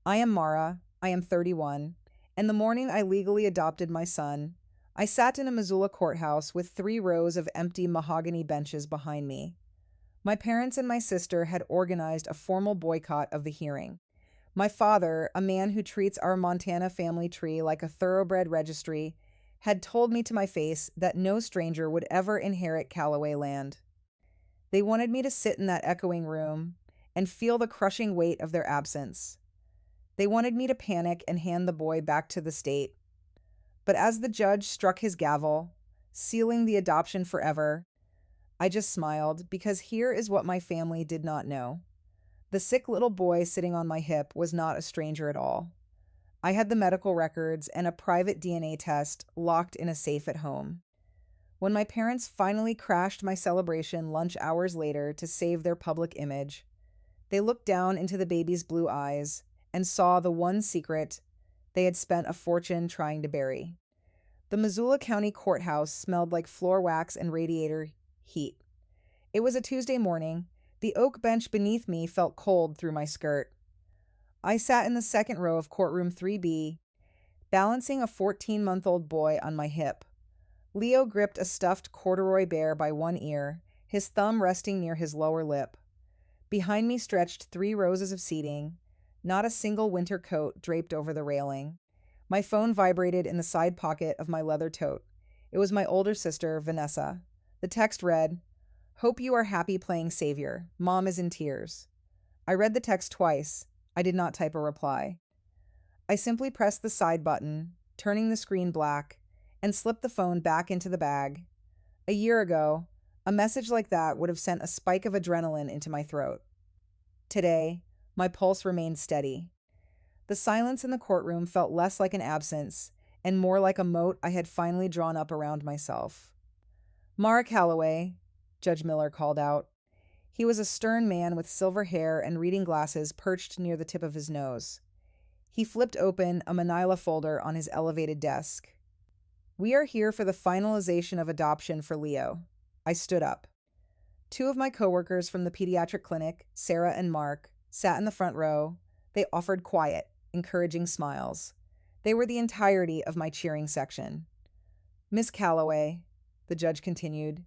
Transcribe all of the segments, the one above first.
I am Mara. I am 31. And the morning I legally adopted my son, I sat in a Missoula courthouse with 3 rows of empty mahogany benches behind me. My parents and my sister had organized a formal boycott of the hearing. My father, a man who treats our Montana family tree like a thoroughbred registry, had told me to my face that no stranger would ever inherit Callaway land. They wanted me to sit in that echoing room and feel the crushing weight of their absence. They wanted me to panic and hand the boy back to the state. But as the judge struck his gavel, sealing the adoption forever, I just smiled because here is what my family did not know. The sick little boy sitting on my hip was not a stranger at all. I had the medical records and a private DNA test locked in a safe at home. When my parents finally crashed my celebration lunch hours later to save their public image, they looked down into the baby's blue eyes and saw the one secret they had spent a fortune trying to bury. The Missoula County Courthouse smelled like floor wax and radiator heat. It was a Tuesday morning. The oak bench beneath me felt cold through my skirt. I sat in the second row of courtroom 3B, balancing a 14-month-old boy on my hip. Leo gripped a stuffed corduroy bear by one ear, his thumb resting near his lower lip. Behind me stretched 3 rows of seating, not a single winter coat draped over the railing. My phone vibrated in the side pocket of my leather tote. It was my older sister, Vanessa. The text read, "Hope you are happy playing savior. Mom is in tears." I read the text twice. I did not type a reply. I simply pressed the side button, turning the screen black, and slipped the phone back into the bag. A year ago, a message like that would have sent a spike of adrenaline into my throat. Today, my pulse remained steady. The silence in the courtroom felt less like an absence and more like a moat I had finally drawn up around myself. "Mara Calloway," Judge Miller called out. He was a stern man with silver hair and reading glasses perched near the tip of his nose. He flipped open a manila folder on his elevated desk. "We are here for the finalization of adoption for Leo." I stood up. 2 of my coworkers from the pediatric clinic, Sarah and Mark, sat in the front row. They offered quiet, encouraging smiles. They were the entirety of my cheering section. "Miss Calloway," the judge continued,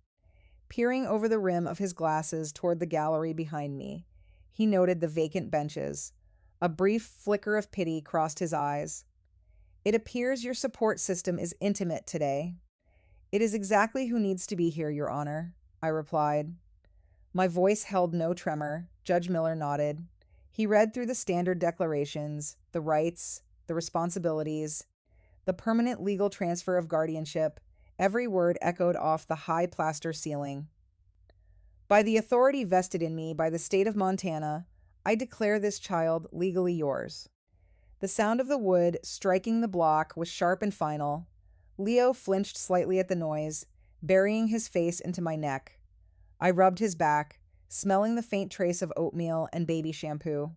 peering over the rim of his glasses toward the gallery behind me. He noted the vacant benches. A brief flicker of pity crossed his eyes. "It appears your support system is intimate today." "It is exactly who needs to be here, Your Honor," I replied. My voice held no tremor. Judge Miller nodded. He read through the standard declarations, the rights, the responsibilities, the permanent legal transfer of guardianship. Every word echoed off the high plaster ceiling. "By the authority vested in me by the state of Montana, I declare this child legally yours." The sound of the wood striking the block was sharp and final. Leo flinched slightly at the noise, burying his face into my neck. I rubbed his back, smelling the faint trace of oatmeal and baby shampoo.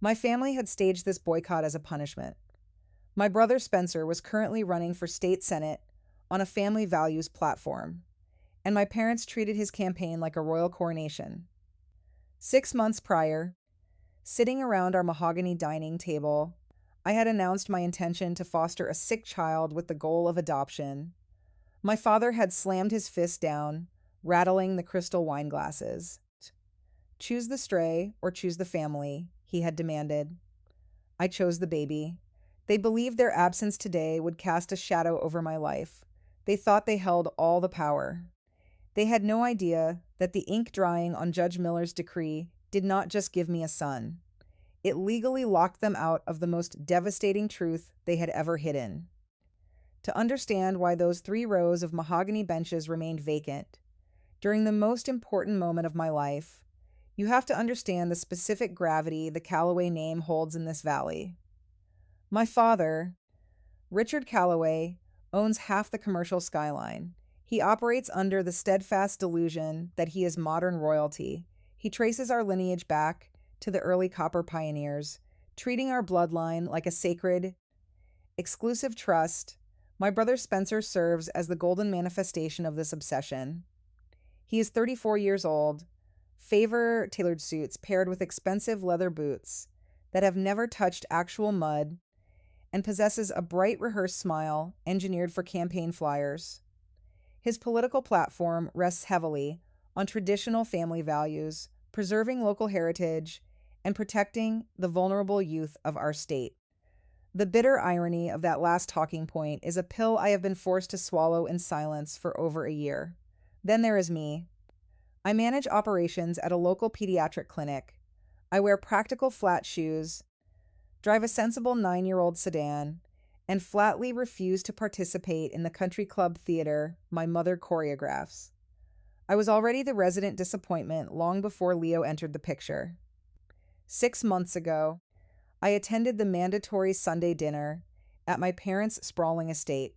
My family had staged this boycott as a punishment. My brother Spencer was currently running for state senate on a family values platform, and my parents treated his campaign like a royal coronation. 6 months prior, sitting around our mahogany dining table, I had announced my intention to foster a sick child with the goal of adoption. My father had slammed his fist down, rattling the crystal wine glasses. "Choose the stray or choose the family," he had demanded. I chose the baby. They believed their absence today would cast a shadow over my life. They thought they held all the power. They had no idea that the ink drying on Judge Miller's decree did not just give me a son. It legally locked them out of the most devastating truth they had ever hidden. To understand why those 3 rows of mahogany benches remained vacant during the most important moment of my life, you have to understand the specific gravity the Calloway name holds in this valley. My father, Richard Calloway, owns half the commercial skyline. He operates under the steadfast delusion that he is modern royalty. He traces our lineage back to the early copper pioneers, treating our bloodline like a sacred, exclusive trust. My brother Spencer serves as the golden manifestation of this obsession. He is 34 years old, favor tailored suits paired with expensive leather boots, that have never touched actual mud, and possesses a bright, rehearsed smile engineered for campaign flyers. His political platform rests heavily on traditional family values, preserving local heritage, and protecting the vulnerable youth of our state. The bitter irony of that last talking point is a pill I have been forced to swallow in silence for over a year. Then there is me. I manage operations at a local pediatric clinic. I wear practical flat shoes, drive a sensible 9-year-old sedan, and flatly refuse to participate in the country club theater my mother choreographs. I was already the resident disappointment long before Leo entered the picture. 6 months ago, I attended the mandatory Sunday dinner at my parents' sprawling estate.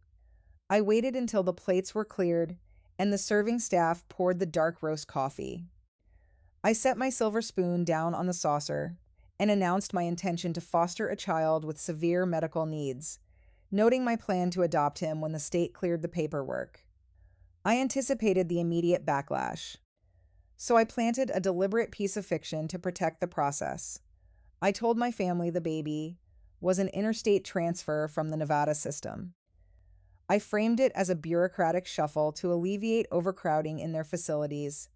I waited until the plates were cleared and the serving staff poured the dark roast coffee. I set my silver spoon down on the saucer and announced my intention to foster a child with severe medical needs, noting my plan to adopt him when the state cleared the paperwork. I anticipated the immediate backlash, so I planted a deliberate piece of fiction to protect the process. I told my family the baby was an interstate transfer from the Nevada system. I framed it as a bureaucratic shuffle to alleviate overcrowding in their facilities.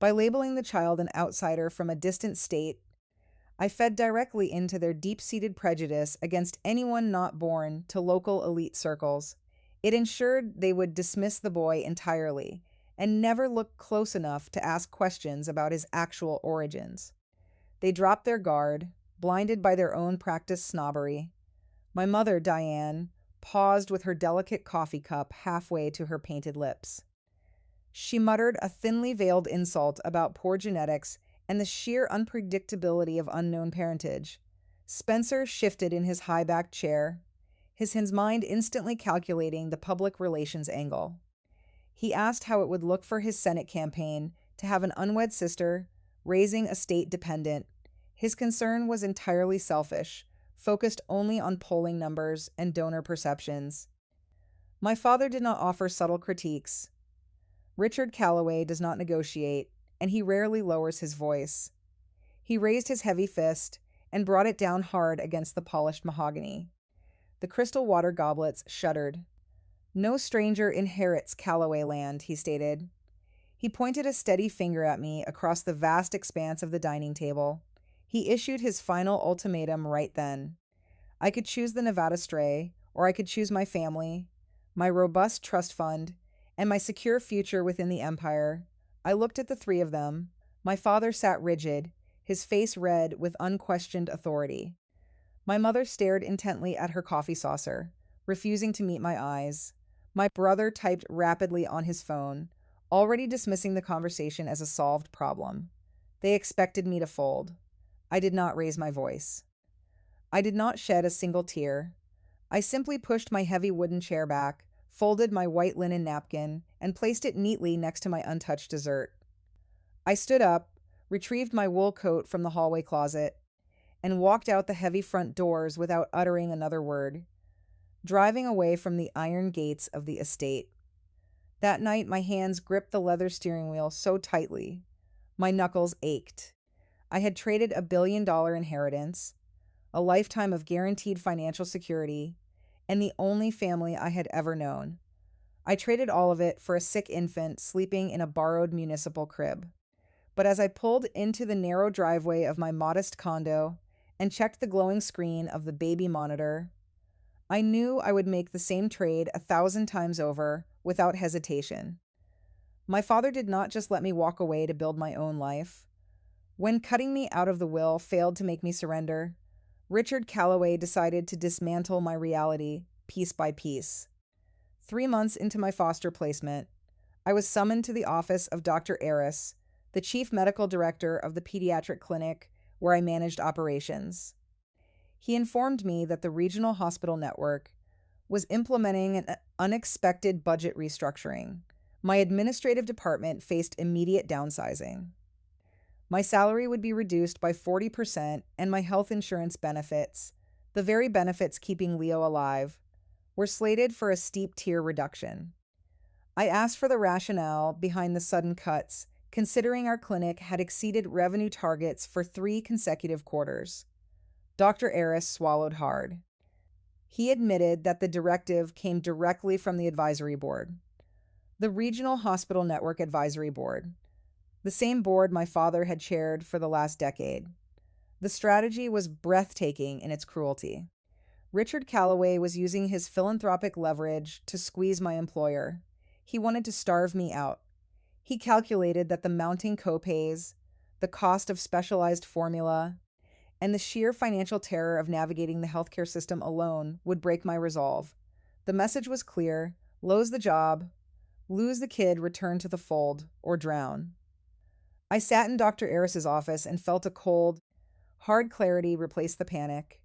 By labeling the child an outsider from a distant state, I fed directly into their deep-seated prejudice against anyone not born to local elite circles. It ensured they would dismiss the boy entirely and never look close enough to ask questions about his actual origins. They dropped their guard, blinded by their own practiced snobbery. My mother, Diane, paused with her delicate coffee cup halfway to her painted lips. She muttered a thinly veiled insult about poor genetics and the sheer unpredictability of unknown parentage. Spencer shifted in his high-backed chair, his mind instantly calculating the public relations angle. He asked how it would look for his Senate campaign to have an unwed sister, raising a state dependent. His concern was entirely selfish, focused only on polling numbers and donor perceptions. My father did not offer subtle critiques. Richard Calloway does not negotiate, and he rarely lowers his voice. He raised his heavy fist and brought it down hard against the polished mahogany. The crystal water goblets shuddered. "No stranger inherits Calloway land," he stated. He pointed a steady finger at me across the vast expanse of the dining table. He issued his final ultimatum right then. I could choose the Nevada Stray, or I could choose my family, my robust trust fund, and my secure future within the empire. I looked at the three of them. My father sat rigid, his face red with unquestioned authority. My mother stared intently at her coffee saucer, refusing to meet my eyes. My brother typed rapidly on his phone, already dismissing the conversation as a solved problem. They expected me to fold. I did not raise my voice. I did not shed a single tear. I simply pushed my heavy wooden chair back, folded my white linen napkin, and placed it neatly next to my untouched dessert. I stood up, retrieved my wool coat from the hallway closet, and walked out the heavy front doors without uttering another word, driving away from the iron gates of the estate. That night, my hands gripped the leather steering wheel so tightly. My knuckles ached. I had traded $1 billion inheritance, a lifetime of guaranteed financial security, and the only family I had ever known. I traded all of it for a sick infant sleeping in a borrowed municipal crib. But as I pulled into the narrow driveway of my modest condo and checked the glowing screen of the baby monitor, I knew I would make the same trade 1,000 times over without hesitation. My father did not just let me walk away to build my own life. When cutting me out of the will failed to make me surrender, Richard Calloway decided to dismantle my reality piece by piece. 3 months into my foster placement, I was summoned to the office of Dr. Aris, the chief medical director of the pediatric clinic where I managed operations. He informed me that the regional hospital network was implementing an unexpected budget restructuring. My administrative department faced immediate downsizing. My salary would be reduced by 40%, and my health insurance benefits, the very benefits keeping Leo alive, were slated for a steep tier reduction. I asked for the rationale behind the sudden cuts, considering our clinic had exceeded revenue targets for 3 consecutive quarters. Dr. Eris swallowed hard. He admitted that the directive came directly from the advisory board, the Regional Hospital Network Advisory Board, the same board my father had chaired for the last decade. The strategy was breathtaking in its cruelty. Richard Calloway was using his philanthropic leverage to squeeze my employer. He wanted to starve me out. He calculated that the mounting copays, the cost of specialized formula, and the sheer financial terror of navigating the healthcare system alone would break my resolve. The message was clear: lose the job, lose the kid, return to the fold, or drown. I sat in Dr. Eris's office and felt a cold, hard clarity replace the panic.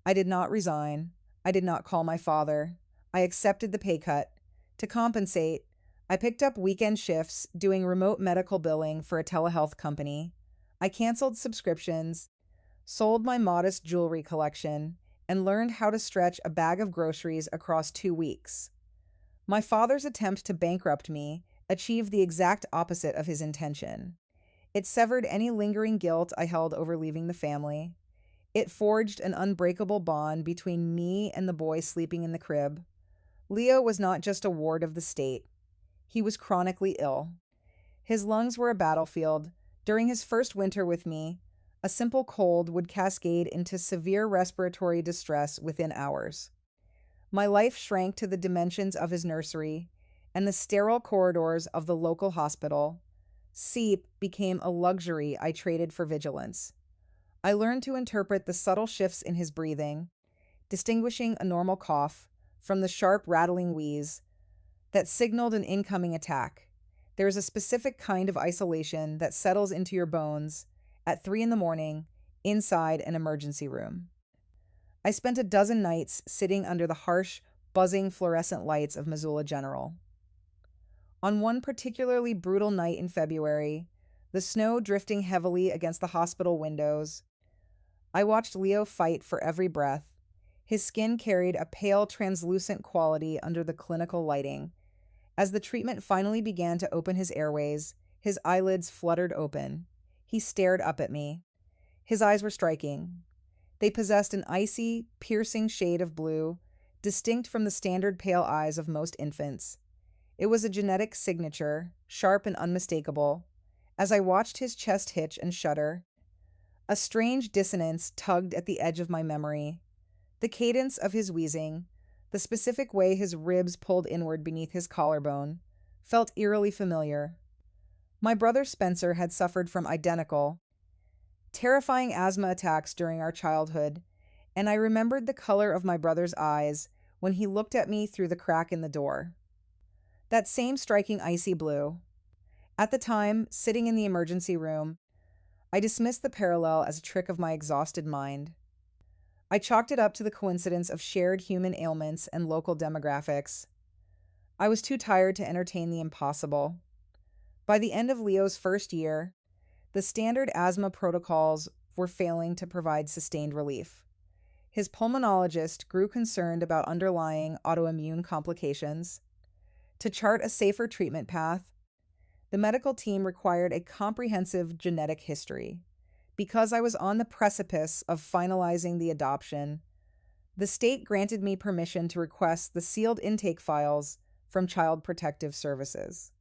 I did not resign. I did not call my father. I accepted the pay cut. To compensate, I picked up weekend shifts doing remote medical billing for a telehealth company. I canceled subscriptions, sold my modest jewelry collection, and learned how to stretch a bag of groceries across 2 weeks. My father's attempt to bankrupt me achieved the exact opposite of his intention. It severed any lingering guilt I held over leaving the family. It forged an unbreakable bond between me and the boy sleeping in the crib. Leo was not just a ward of the state. He was chronically ill. His lungs were a battlefield. During his first winter with me, a simple cold would cascade into severe respiratory distress within hours. My life shrank to the dimensions of his nursery and the sterile corridors of the local hospital. Sleep became a luxury I traded for vigilance. I learned to interpret the subtle shifts in his breathing, distinguishing a normal cough from the sharp, rattling wheeze that signaled an incoming attack. There is a specific kind of isolation that settles into your bones at 3 in the morning inside an emergency room. I spent a dozen nights sitting under the harsh, buzzing fluorescent lights of Missoula General. On one particularly brutal night in February, the snow drifting heavily against the hospital windows, I watched Leo fight for every breath. His skin carried a pale, translucent quality under the clinical lighting. As the treatment finally began to open his airways, his eyelids fluttered open. He stared up at me. His eyes were striking. They possessed an icy, piercing shade of blue, distinct from the standard pale eyes of most infants. It was a genetic signature, sharp and unmistakable. As I watched his chest hitch and shudder, a strange dissonance tugged at the edge of my memory. The cadence of his wheezing, the specific way his ribs pulled inward beneath his collarbone, felt eerily familiar. My brother Spencer had suffered from identical, terrifying asthma attacks during our childhood, and I remembered the color of my brother's eyes when he looked at me through the crack in the door. That same striking icy blue. At the time, sitting in the emergency room, I dismissed the parallel as a trick of my exhausted mind. I chalked it up to the coincidence of shared human ailments and local demographics. I was too tired to entertain the impossible. By the end of Leo's first year, the standard asthma protocols were failing to provide sustained relief. His pulmonologist grew concerned about underlying autoimmune complications. To chart a safer treatment path, the medical team required a comprehensive genetic history. Because I was on the precipice of finalizing the adoption, the state granted me permission to request the sealed intake files from Child Protective Services.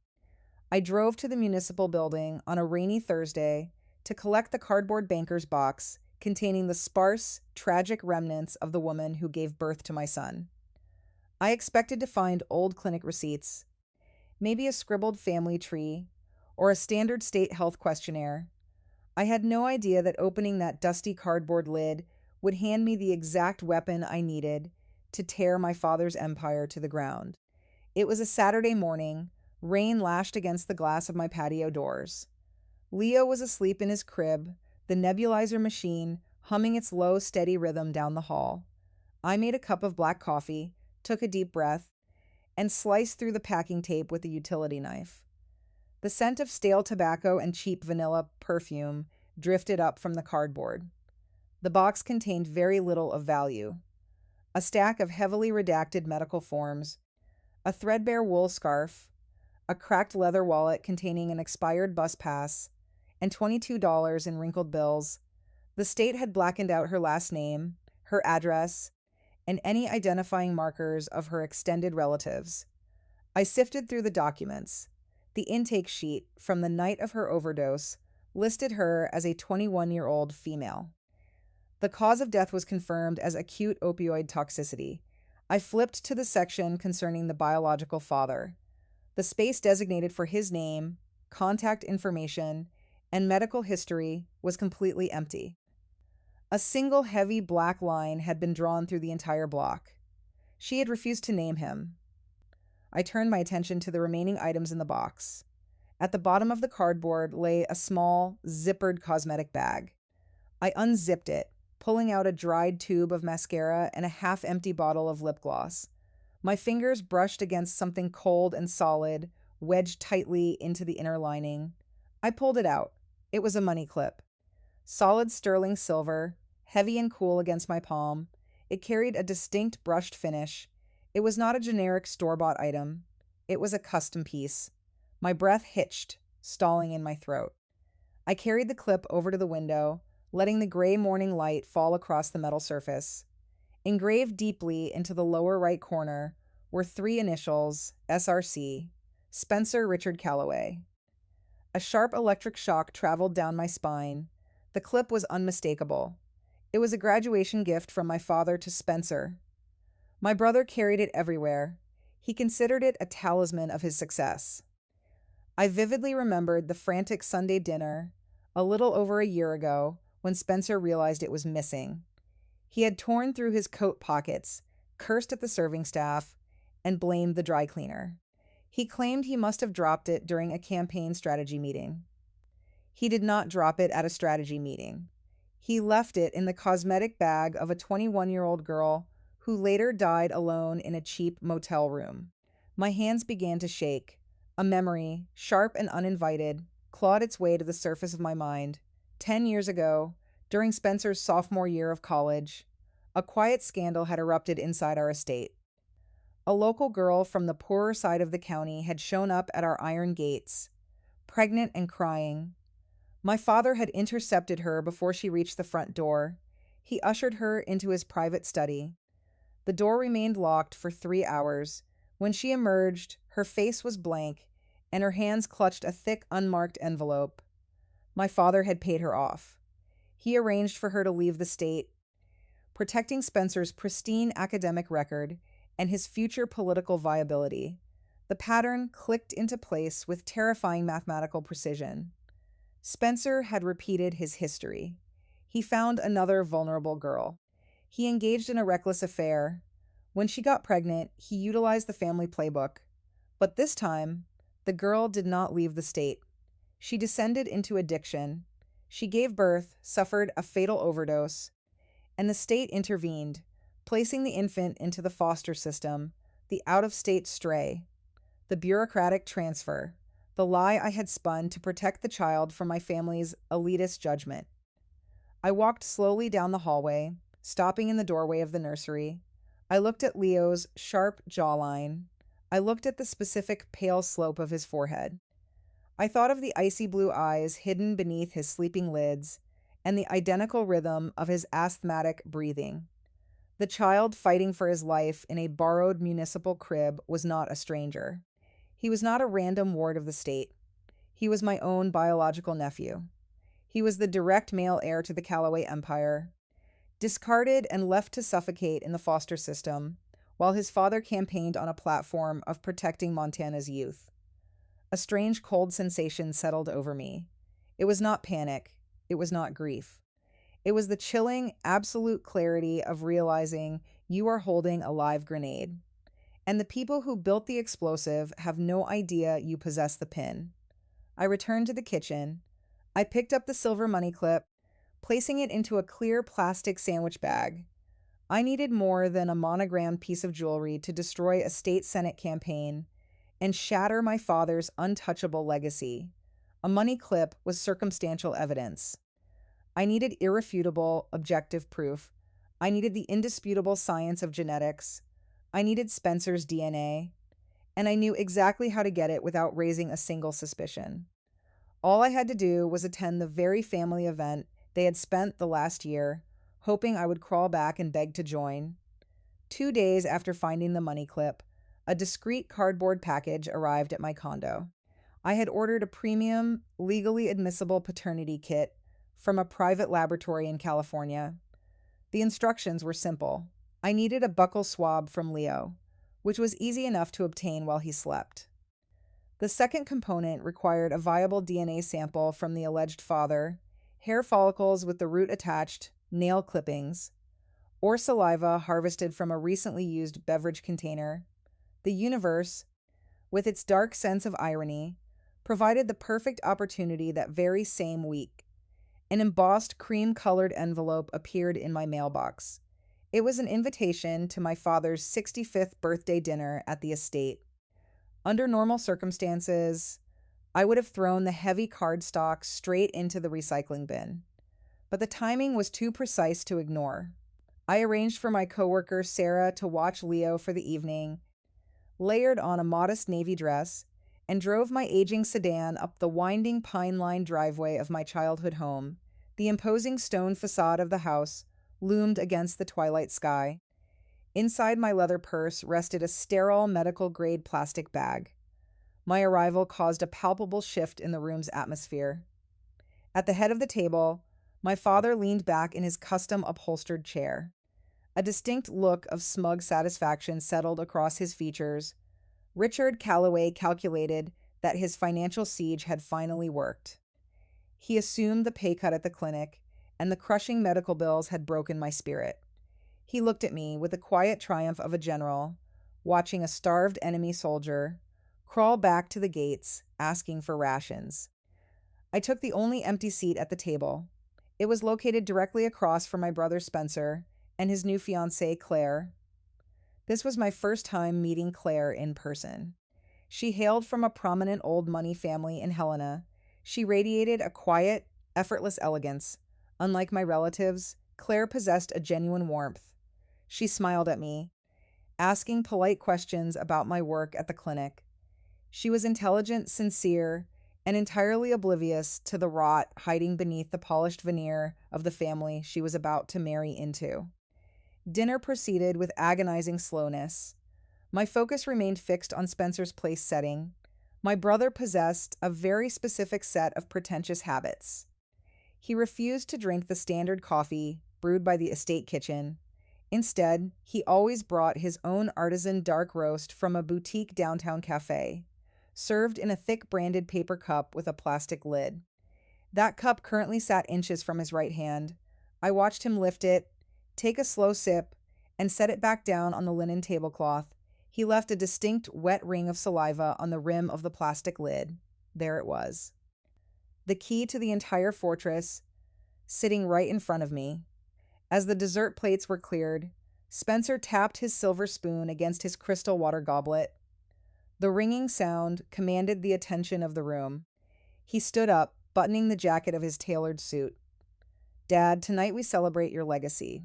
I drove to the municipal building on a rainy Thursday to collect the cardboard banker's box containing the sparse, tragic remnants of the woman who gave birth to my son. I expected to find old clinic receipts, maybe a scribbled family tree, or a standard state health questionnaire. I had no idea that opening that dusty cardboard lid would hand me the exact weapon I needed to tear my father's empire to the ground. It was a Saturday morning. Rain lashed against the glass of my patio doors. Leo was asleep in his crib, the nebulizer machine humming its low, steady rhythm down the hall. I made a cup of black coffee, took a deep breath, and sliced through the packing tape with a utility knife. The scent of stale tobacco and cheap vanilla perfume drifted up from the cardboard. The box contained very little of value: a stack of heavily redacted medical forms, a threadbare wool scarf, a cracked leather wallet containing an expired bus pass, and $22 in wrinkled bills. The state had blackened out her last name, her address, and any identifying markers of her extended relatives. I sifted through the documents. The intake sheet from the night of her overdose listed her as a 21-year-old female. The cause of death was confirmed as acute opioid toxicity. I flipped to the section concerning the biological father. The space designated for his name, contact information, and medical history was completely empty. A single heavy black line had been drawn through the entire block. She had refused to name him. I turned my attention to the remaining items in the box. At the bottom of the cardboard lay a small, zippered cosmetic bag. I unzipped it, pulling out a dried tube of mascara and a half-empty bottle of lip gloss. My fingers brushed against something cold and solid, wedged tightly into the inner lining. I pulled it out. It was a money clip. Solid sterling silver, heavy and cool against my palm. It carried a distinct brushed finish. It was not a generic store-bought item. It was a custom piece. My breath hitched, stalling in my throat. I carried the clip over to the window, letting the gray morning light fall across the metal surface. Engraved deeply into the lower right corner were three initials, SRC, Spencer Richard Calloway. A sharp electric shock traveled down my spine. The clip was unmistakable. It was a graduation gift from my father to Spencer. My brother carried it everywhere. He considered it a talisman of his success. I vividly remembered the frantic Sunday dinner, a little over a year ago, when Spencer realized it was missing. He had torn through his coat pockets, cursed at the serving staff, and blamed the dry cleaner. He claimed he must have dropped it during a campaign strategy meeting. He did not drop it at a strategy meeting. He left it in the cosmetic bag of a 21-year-old girl who later died alone in a cheap motel room. My hands began to shake. A memory, sharp and uninvited, clawed its way to the surface of my mind. 10 years ago, during Spencer's sophomore year of college, a quiet scandal had erupted inside our estate. A local girl from the poorer side of the county had shown up at our iron gates, pregnant and crying. My father had intercepted her before she reached the front door. He ushered her into his private study. The door remained locked for 3 hours. When she emerged, her face was blank, and her hands clutched a thick, unmarked envelope. My father had paid her off. He arranged for her to leave the state, protecting Spencer's pristine academic record and his future political viability. The pattern clicked into place with terrifying mathematical precision. Spencer had repeated his history. He found another vulnerable girl. He engaged in a reckless affair. When she got pregnant, he utilized the family playbook. But this time, the girl did not leave the state. She descended into addiction. She gave birth, suffered a fatal overdose, and the state intervened, placing the infant into the foster system, the out-of-state stray, the bureaucratic transfer, the lie I had spun to protect the child from my family's elitist judgment. I walked slowly down the hallway, stopping in the doorway of the nursery. I looked at Leo's sharp jawline. I looked at the specific pale slope of his forehead. I thought of the icy blue eyes hidden beneath his sleeping lids and the identical rhythm of his asthmatic breathing. The child fighting for his life in a borrowed municipal crib was not a stranger. He was not a random ward of the state. He was my own biological nephew. He was the direct male heir to the Calloway empire, discarded and left to suffocate in the foster system, while his father campaigned on a platform of protecting Montana's youth. A strange cold sensation settled over me. It was not panic. It was not grief. It was the chilling, absolute clarity of realizing you are holding a live grenade, and the people who built the explosive have no idea you possess the pin. I returned to the kitchen. I picked up the silver money clip, placing it into a clear plastic sandwich bag. I needed more than a monogrammed piece of jewelry to destroy a state senate campaign and shatter my father's untouchable legacy. A money clip was circumstantial evidence. I needed irrefutable, objective proof. I needed the indisputable science of genetics. I needed Spencer's DNA. And I knew exactly how to get it without raising a single suspicion. All I had to do was attend the very family event they had spent the last year, hoping I would crawl back and beg to join. 2 days after finding the money clip, a discreet cardboard package arrived at my condo. I had ordered a premium, legally admissible paternity kit from a private laboratory in California. The instructions were simple. I needed a buccal swab from Leo, which was easy enough to obtain while he slept. The second component required a viable DNA sample from the alleged father, hair follicles with the root attached, nail clippings, or saliva harvested from a recently used beverage container. The universe, with its dark sense of irony, provided the perfect opportunity that very same week. An embossed cream-colored envelope appeared in my mailbox. It was an invitation to my father's 65th birthday dinner at the estate. Under normal circumstances, I would have thrown the heavy cardstock straight into the recycling bin. But the timing was too precise to ignore. I arranged for my coworker Sarah to watch Leo for the evening, layered on a modest navy dress, and drove my aging sedan up the winding pine-lined driveway of my childhood home. The imposing stone facade of the house loomed against the twilight sky. Inside my leather purse rested a sterile medical-grade plastic bag. My arrival caused a palpable shift in the room's atmosphere. At the head of the table, my father leaned back in his custom-upholstered chair. A distinct look of smug satisfaction settled across his features. Richard Calloway calculated that his financial siege had finally worked. He assumed the pay cut at the clinic, and the crushing medical bills had broken my spirit. He looked at me with the quiet triumph of a general, watching a starved enemy soldier crawl back to the gates, asking for rations. I took the only empty seat at the table. It was located directly across from my brother Spencer and his new fiancée, Claire. This was my first time meeting Claire in person. She hailed from a prominent old money family in Helena. She radiated a quiet, effortless elegance. Unlike my relatives, Claire possessed a genuine warmth. She smiled at me, asking polite questions about my work at the clinic. She was intelligent, sincere, and entirely oblivious to the rot hiding beneath the polished veneer of the family she was about to marry into. Dinner proceeded with agonizing slowness. My focus remained fixed on Spencer's place setting. My brother possessed a very specific set of pretentious habits. He refused to drink the standard coffee brewed by the estate kitchen. Instead, he always brought his own artisan dark roast from a boutique downtown cafe, served in a thick branded paper cup with a plastic lid. That cup currently sat inches from his right hand. I watched him lift it, take a slow sip, and set it back down on the linen tablecloth. He left a distinct wet ring of saliva on the rim of the plastic lid. There it was. The key to the entire fortress, sitting right in front of me. As the dessert plates were cleared, Spencer tapped his silver spoon against his crystal water goblet. The ringing sound commanded the attention of the room. He stood up, buttoning the jacket of his tailored suit. "Dad, tonight we celebrate your legacy.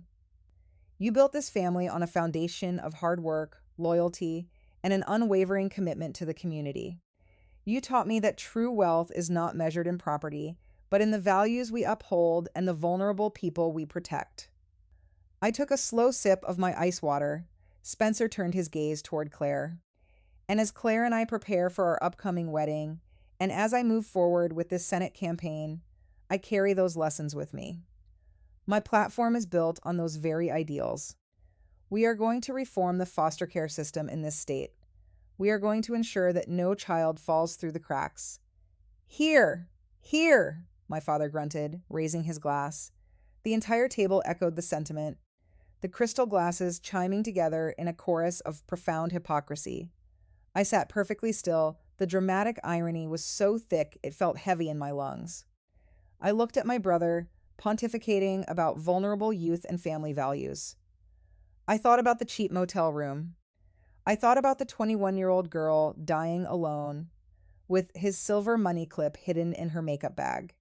You built this family on a foundation of hard work, loyalty, and an unwavering commitment to the community. You taught me that true wealth is not measured in property, but in the values we uphold and the vulnerable people we protect." I took a slow sip of my ice water. Spencer turned his gaze toward Claire. "And as Claire and I prepare for our upcoming wedding, and as I move forward with this Senate campaign, I carry those lessons with me. My platform is built on those very ideals. We are going to reform the foster care system in this state. We are going to ensure that no child falls through the cracks." "Here! Here!" my father grunted, raising his glass. The entire table echoed the sentiment, the crystal glasses chiming together in a chorus of profound hypocrisy. I sat perfectly still. The dramatic irony was so thick it felt heavy in my lungs. I looked at my brother, pontificating about vulnerable youth and family values. I thought about the cheap motel room. I thought about the 21-year-old girl dying alone, with his silver money clip hidden in her makeup bag.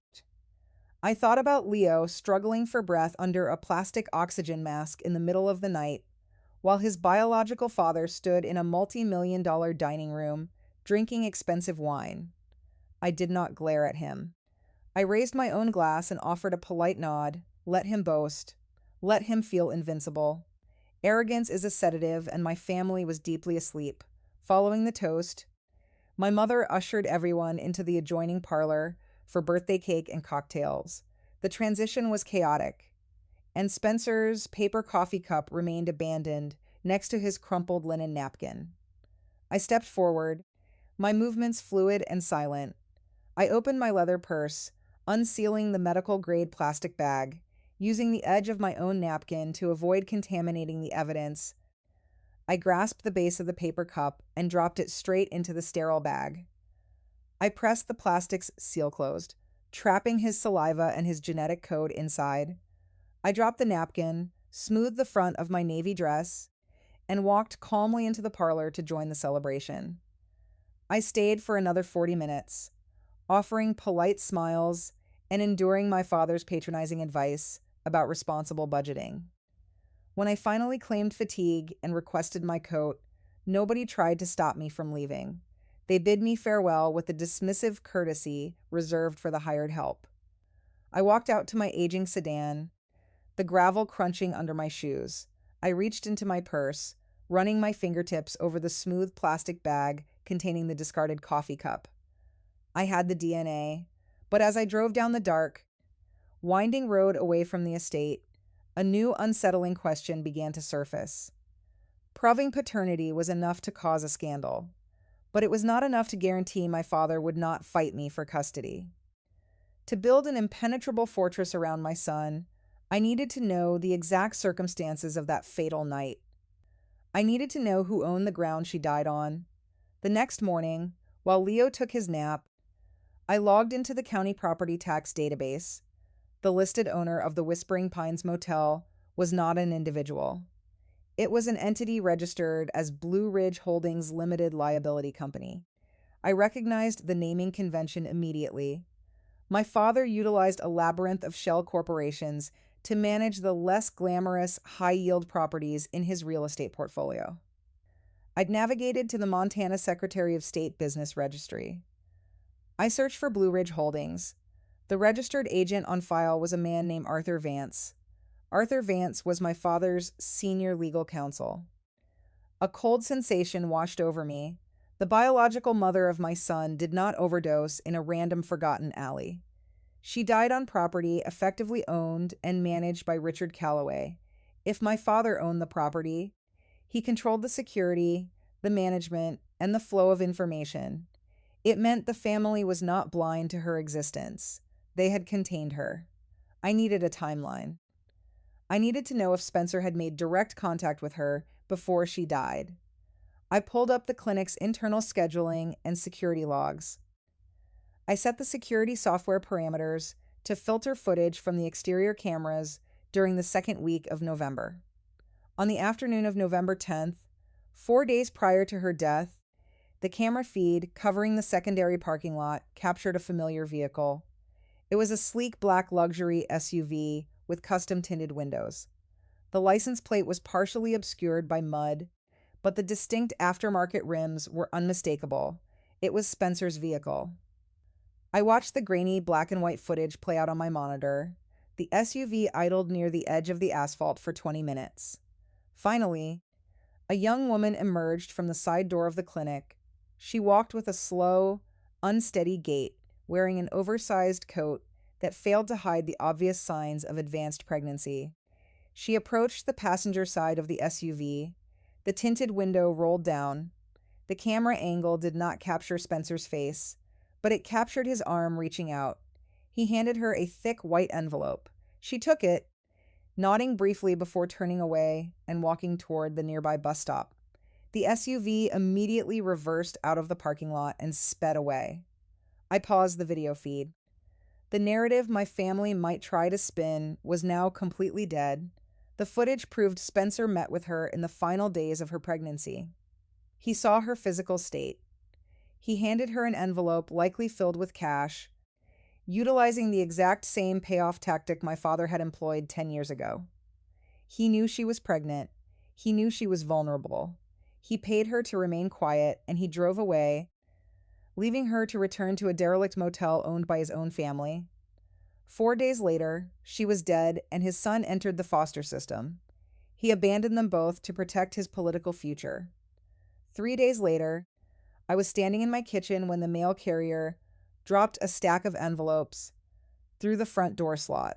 I thought about Leo struggling for breath under a plastic oxygen mask in the middle of the night, while his biological father stood in a multi-million-dollar dining room, drinking expensive wine. I did not glare at him. I raised my own glass and offered a polite nod. Let him boast. Let him feel invincible. Arrogance is a sedative, and my family was deeply asleep. Following the toast, my mother ushered everyone into the adjoining parlor for birthday cake and cocktails. The transition was chaotic, and Spencer's paper coffee cup remained abandoned next to his crumpled linen napkin. I stepped forward, my movements fluid and silent. I opened my leather purse, unsealing the medical grade plastic bag, using the edge of my own napkin to avoid contaminating the evidence. I grasped the base of the paper cup and dropped it straight into the sterile bag. I pressed the plastic's seal closed, trapping his saliva and his genetic code inside. I dropped the napkin, smoothed the front of my navy dress, and walked calmly into the parlor to join the celebration. I stayed for another 40 minutes, offering polite smiles and enduring my father's patronizing advice about responsible budgeting. When I finally claimed fatigue and requested my coat, nobody tried to stop me from leaving. They bid me farewell with the dismissive courtesy reserved for the hired help. I walked out to my aging sedan, the gravel crunching under my shoes. I reached into my purse, running my fingertips over the smooth plastic bag containing the discarded coffee cup. I had the DNA, but as I drove down the dark, winding road away from the estate, a new unsettling question began to surface. Proving paternity was enough to cause a scandal, but it was not enough to guarantee my father would not fight me for custody. To build an impenetrable fortress around my son, I needed to know the exact circumstances of that fatal night. I needed to know who owned the ground she died on. The next morning, while Leo took his nap, I logged into the county property tax database. The listed owner of the Whispering Pines Motel was not an individual. It was an entity registered as Blue Ridge Holdings Limited Liability Company. I recognized the naming convention immediately. My father utilized a labyrinth of shell corporations to manage the less glamorous, high-yield properties in his real estate portfolio. I'd navigated to the Montana Secretary of State Business Registry. I searched for Blue Ridge Holdings. The registered agent on file was a man named Arthur Vance. Arthur Vance was my father's senior legal counsel. A cold sensation washed over me. The biological mother of my son did not overdose in a random forgotten alley. She died on property effectively owned and managed by Richard Calloway. If my father owned the property, he controlled the security, the management, and the flow of information. It meant the family was not blind to her existence. They had contained her. I needed a timeline. I needed to know if Spencer had made direct contact with her before she died. I pulled up the clinic's internal scheduling and security logs. I set the security software parameters to filter footage from the exterior cameras during the second week of November. On the afternoon of November 10th, 4 days prior to her death, the camera feed covering the secondary parking lot captured a familiar vehicle. It was a sleek black luxury SUV with custom-tinted windows. The license plate was partially obscured by mud, but the distinct aftermarket rims were unmistakable. It was Spencer's vehicle. I watched the grainy black and white footage play out on my monitor. The SUV idled near the edge of the asphalt for 20 minutes. Finally, a young woman emerged from the side door of the clinic. She walked with a slow, unsteady gait, wearing an oversized coat that failed to hide the obvious signs of advanced pregnancy. She approached the passenger side of the SUV. The tinted window rolled down. The camera angle did not capture Spencer's face, but it captured his arm reaching out. He handed her a thick white envelope. She took it, nodding briefly before turning away and walking toward the nearby bus stop. The SUV immediately reversed out of the parking lot and sped away. I paused the video feed. The narrative my family might try to spin was now completely dead. The footage proved Spencer met with her in the final days of her pregnancy. He saw her physical state. He handed her an envelope likely filled with cash, utilizing the exact same payoff tactic my father had employed 10 years ago. He knew she was pregnant. He knew she was vulnerable. He paid her to remain quiet, and he drove away, leaving her to return to a derelict motel owned by his own family. 4 days later, she was dead and his son entered the foster system. He abandoned them both to protect his political future. 3 days later, I was standing in my kitchen when the mail carrier dropped a stack of envelopes through the front door slot.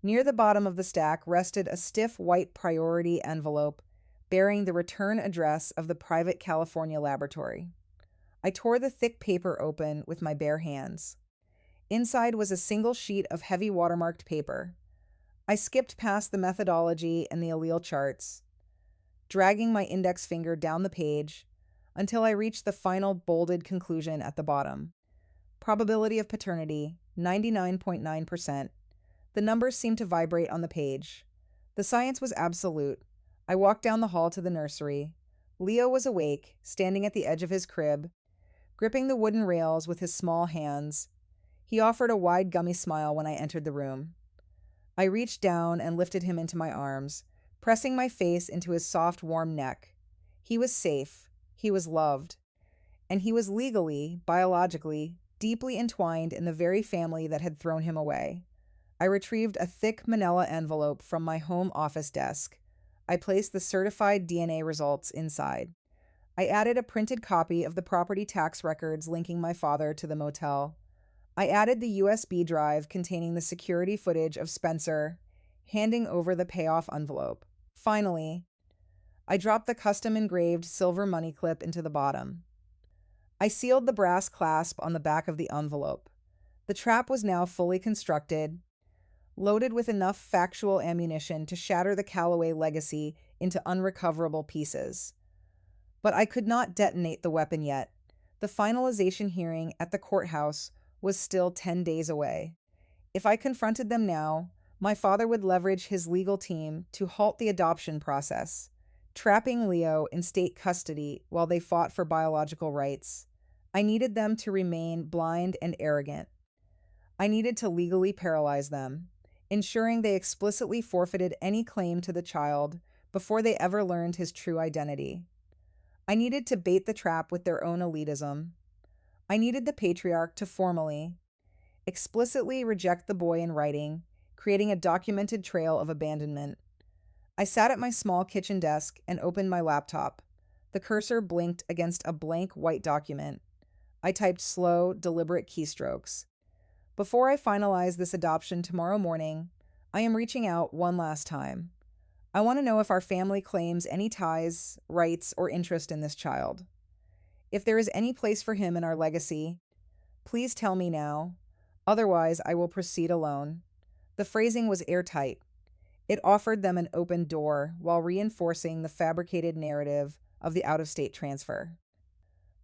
Near the bottom of the stack rested a stiff white priority envelope bearing the return address of the private California laboratory. I tore the thick paper open with my bare hands. Inside was a single sheet of heavy watermarked paper. I skipped past the methodology and the allele charts, dragging my index finger down the page until I reached the final bolded conclusion at the bottom. Probability of paternity, 99.9%. The numbers seemed to vibrate on the page. The science was absolute. I walked down the hall to the nursery. Leo was awake, standing at the edge of his crib, gripping the wooden rails with his small hands. He offered a wide, gummy smile when I entered the room. I reached down and lifted him into my arms, pressing my face into his soft, warm neck. He was safe. He was loved. And he was legally, biologically, deeply entwined in the very family that had thrown him away. I retrieved a thick manila envelope from my home office desk. I placed the certified DNA results inside. I added a printed copy of the property tax records linking my father to the motel. I added the USB drive containing the security footage of Spencer handing over the payoff envelope. Finally, I dropped the custom engraved silver money clip into the bottom. I sealed the brass clasp on the back of the envelope. The trap was now fully constructed, loaded with enough factual ammunition to shatter the Calloway legacy into unrecoverable pieces. But I could not detonate the weapon yet. The finalization hearing at the courthouse was still 10 days away. If I confronted them now, my father would leverage his legal team to halt the adoption process, trapping Leo in state custody while they fought for biological rights. I needed them to remain blind and arrogant. I needed to legally paralyze them, ensuring they explicitly forfeited any claim to the child before they ever learned his true identity. I needed to bait the trap with their own elitism. I needed the patriarch to formally, explicitly reject the boy in writing, creating a documented trail of abandonment. I sat at my small kitchen desk and opened my laptop. The cursor blinked against a blank white document. I typed slow, deliberate keystrokes. Before I finalize this adoption tomorrow morning, I am reaching out one last time. I want to know if our family claims any ties, rights, or interest in this child. If there is any place for him in our legacy, please tell me now. Otherwise, I will proceed alone. The phrasing was airtight. It offered them an open door while reinforcing the fabricated narrative of the out-of-state transfer.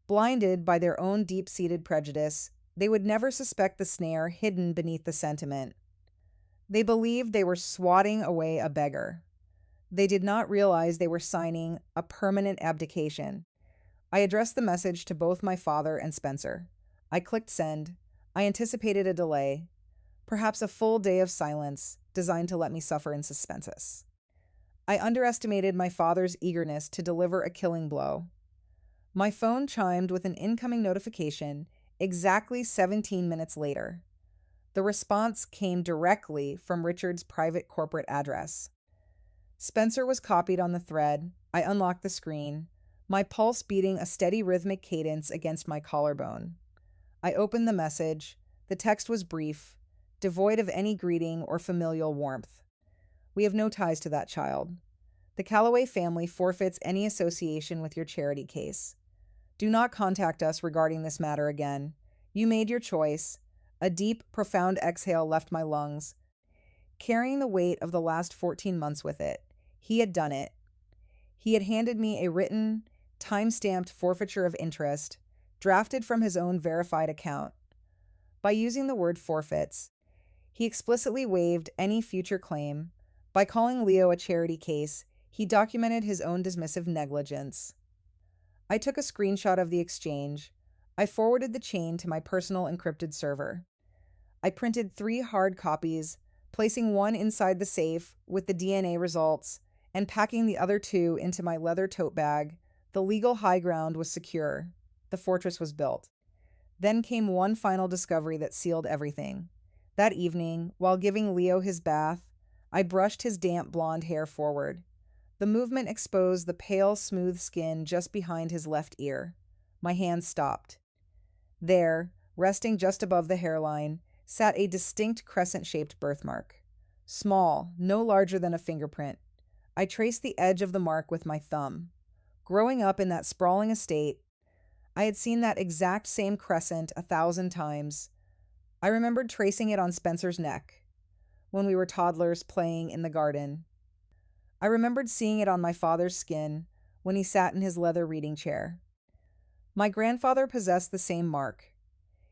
Blinded by their own deep-seated prejudice, they would never suspect the snare hidden beneath the sentiment. They believed they were swatting away a beggar. They did not realize they were signing a permanent abdication. I addressed the message to both my father and Spencer. I clicked send. I anticipated a delay, perhaps a full day of silence designed to let me suffer in suspense. I underestimated my father's eagerness to deliver a killing blow. My phone chimed with an incoming notification exactly 17 minutes later. The response came directly from Richard's private corporate address. Spencer was copied on the thread. I unlocked the screen, my pulse beating a steady rhythmic cadence against my collarbone. I opened the message. The text was brief, devoid of any greeting or familial warmth. We have no ties to that child. The Calloway family forfeits any association with your charity case. Do not contact us regarding this matter again. You made your choice. A deep, profound exhale left my lungs, carrying the weight of the last 14 months with it. He had done it. He had handed me a written, time-stamped forfeiture of interest, drafted from his own verified account. By using the word forfeits, he explicitly waived any future claim. By calling Leo a charity case, he documented his own dismissive negligence. I took a screenshot of the exchange. I forwarded the chain to my personal encrypted server. I printed 3 hard copies, placing one inside the safe with the DNA results and packing the other 2 into my leather tote bag. The legal high ground was secure. The fortress was built. Then came one final discovery that sealed everything. That evening, while giving Leo his bath, I brushed his damp blonde hair forward. The movement exposed the pale, smooth skin just behind his left ear. My hand stopped. There, resting just above the hairline, sat a distinct crescent-shaped birthmark. Small, no larger than a fingerprint. I traced the edge of the mark with my thumb. Growing up in that sprawling estate, I had seen that exact same crescent 1,000 times. I remembered tracing it on Spencer's neck when we were toddlers playing in the garden. I remembered seeing it on my father's skin when he sat in his leather reading chair. My grandfather possessed the same mark.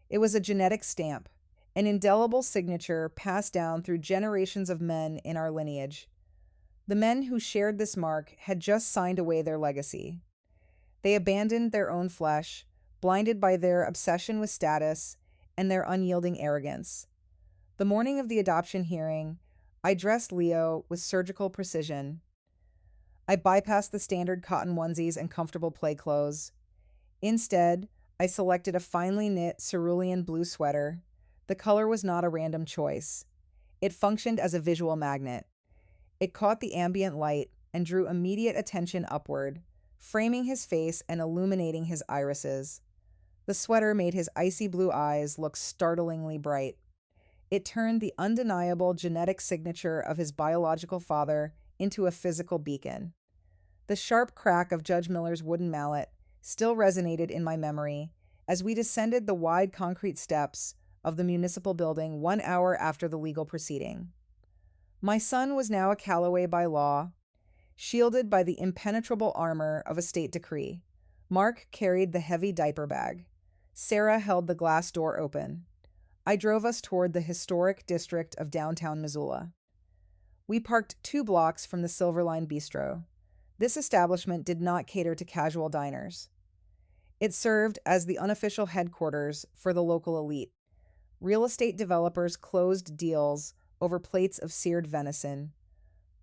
It was a genetic stamp, an indelible signature passed down through generations of men in our lineage. The men who shared this mark had just signed away their legacy. They abandoned their own flesh, blinded by their obsession with status and their unyielding arrogance. The morning of the adoption hearing, I dressed Leo with surgical precision. I bypassed the standard cotton onesies and comfortable play clothes. Instead, I selected a finely knit cerulean blue sweater. The color was not a random choice. It functioned as a visual magnet. It caught the ambient light and drew immediate attention upward, framing his face and illuminating his irises. The sweater made his icy blue eyes look startlingly bright. It turned the undeniable genetic signature of his biological father into a physical beacon. The sharp crack of Judge Miller's wooden mallet still resonated in my memory as we descended the wide concrete steps of the municipal building 1 hour after the legal proceeding. My son was now a Callaway by law, shielded by the impenetrable armor of a state decree. Mark carried the heavy diaper bag. Sarah held the glass door open. I drove us toward the historic district of downtown Missoula. We parked 2 blocks from the Silverline Bistro. This establishment did not cater to casual diners. It served as the unofficial headquarters for the local elite. Real estate developers closed deals over plates of seared venison.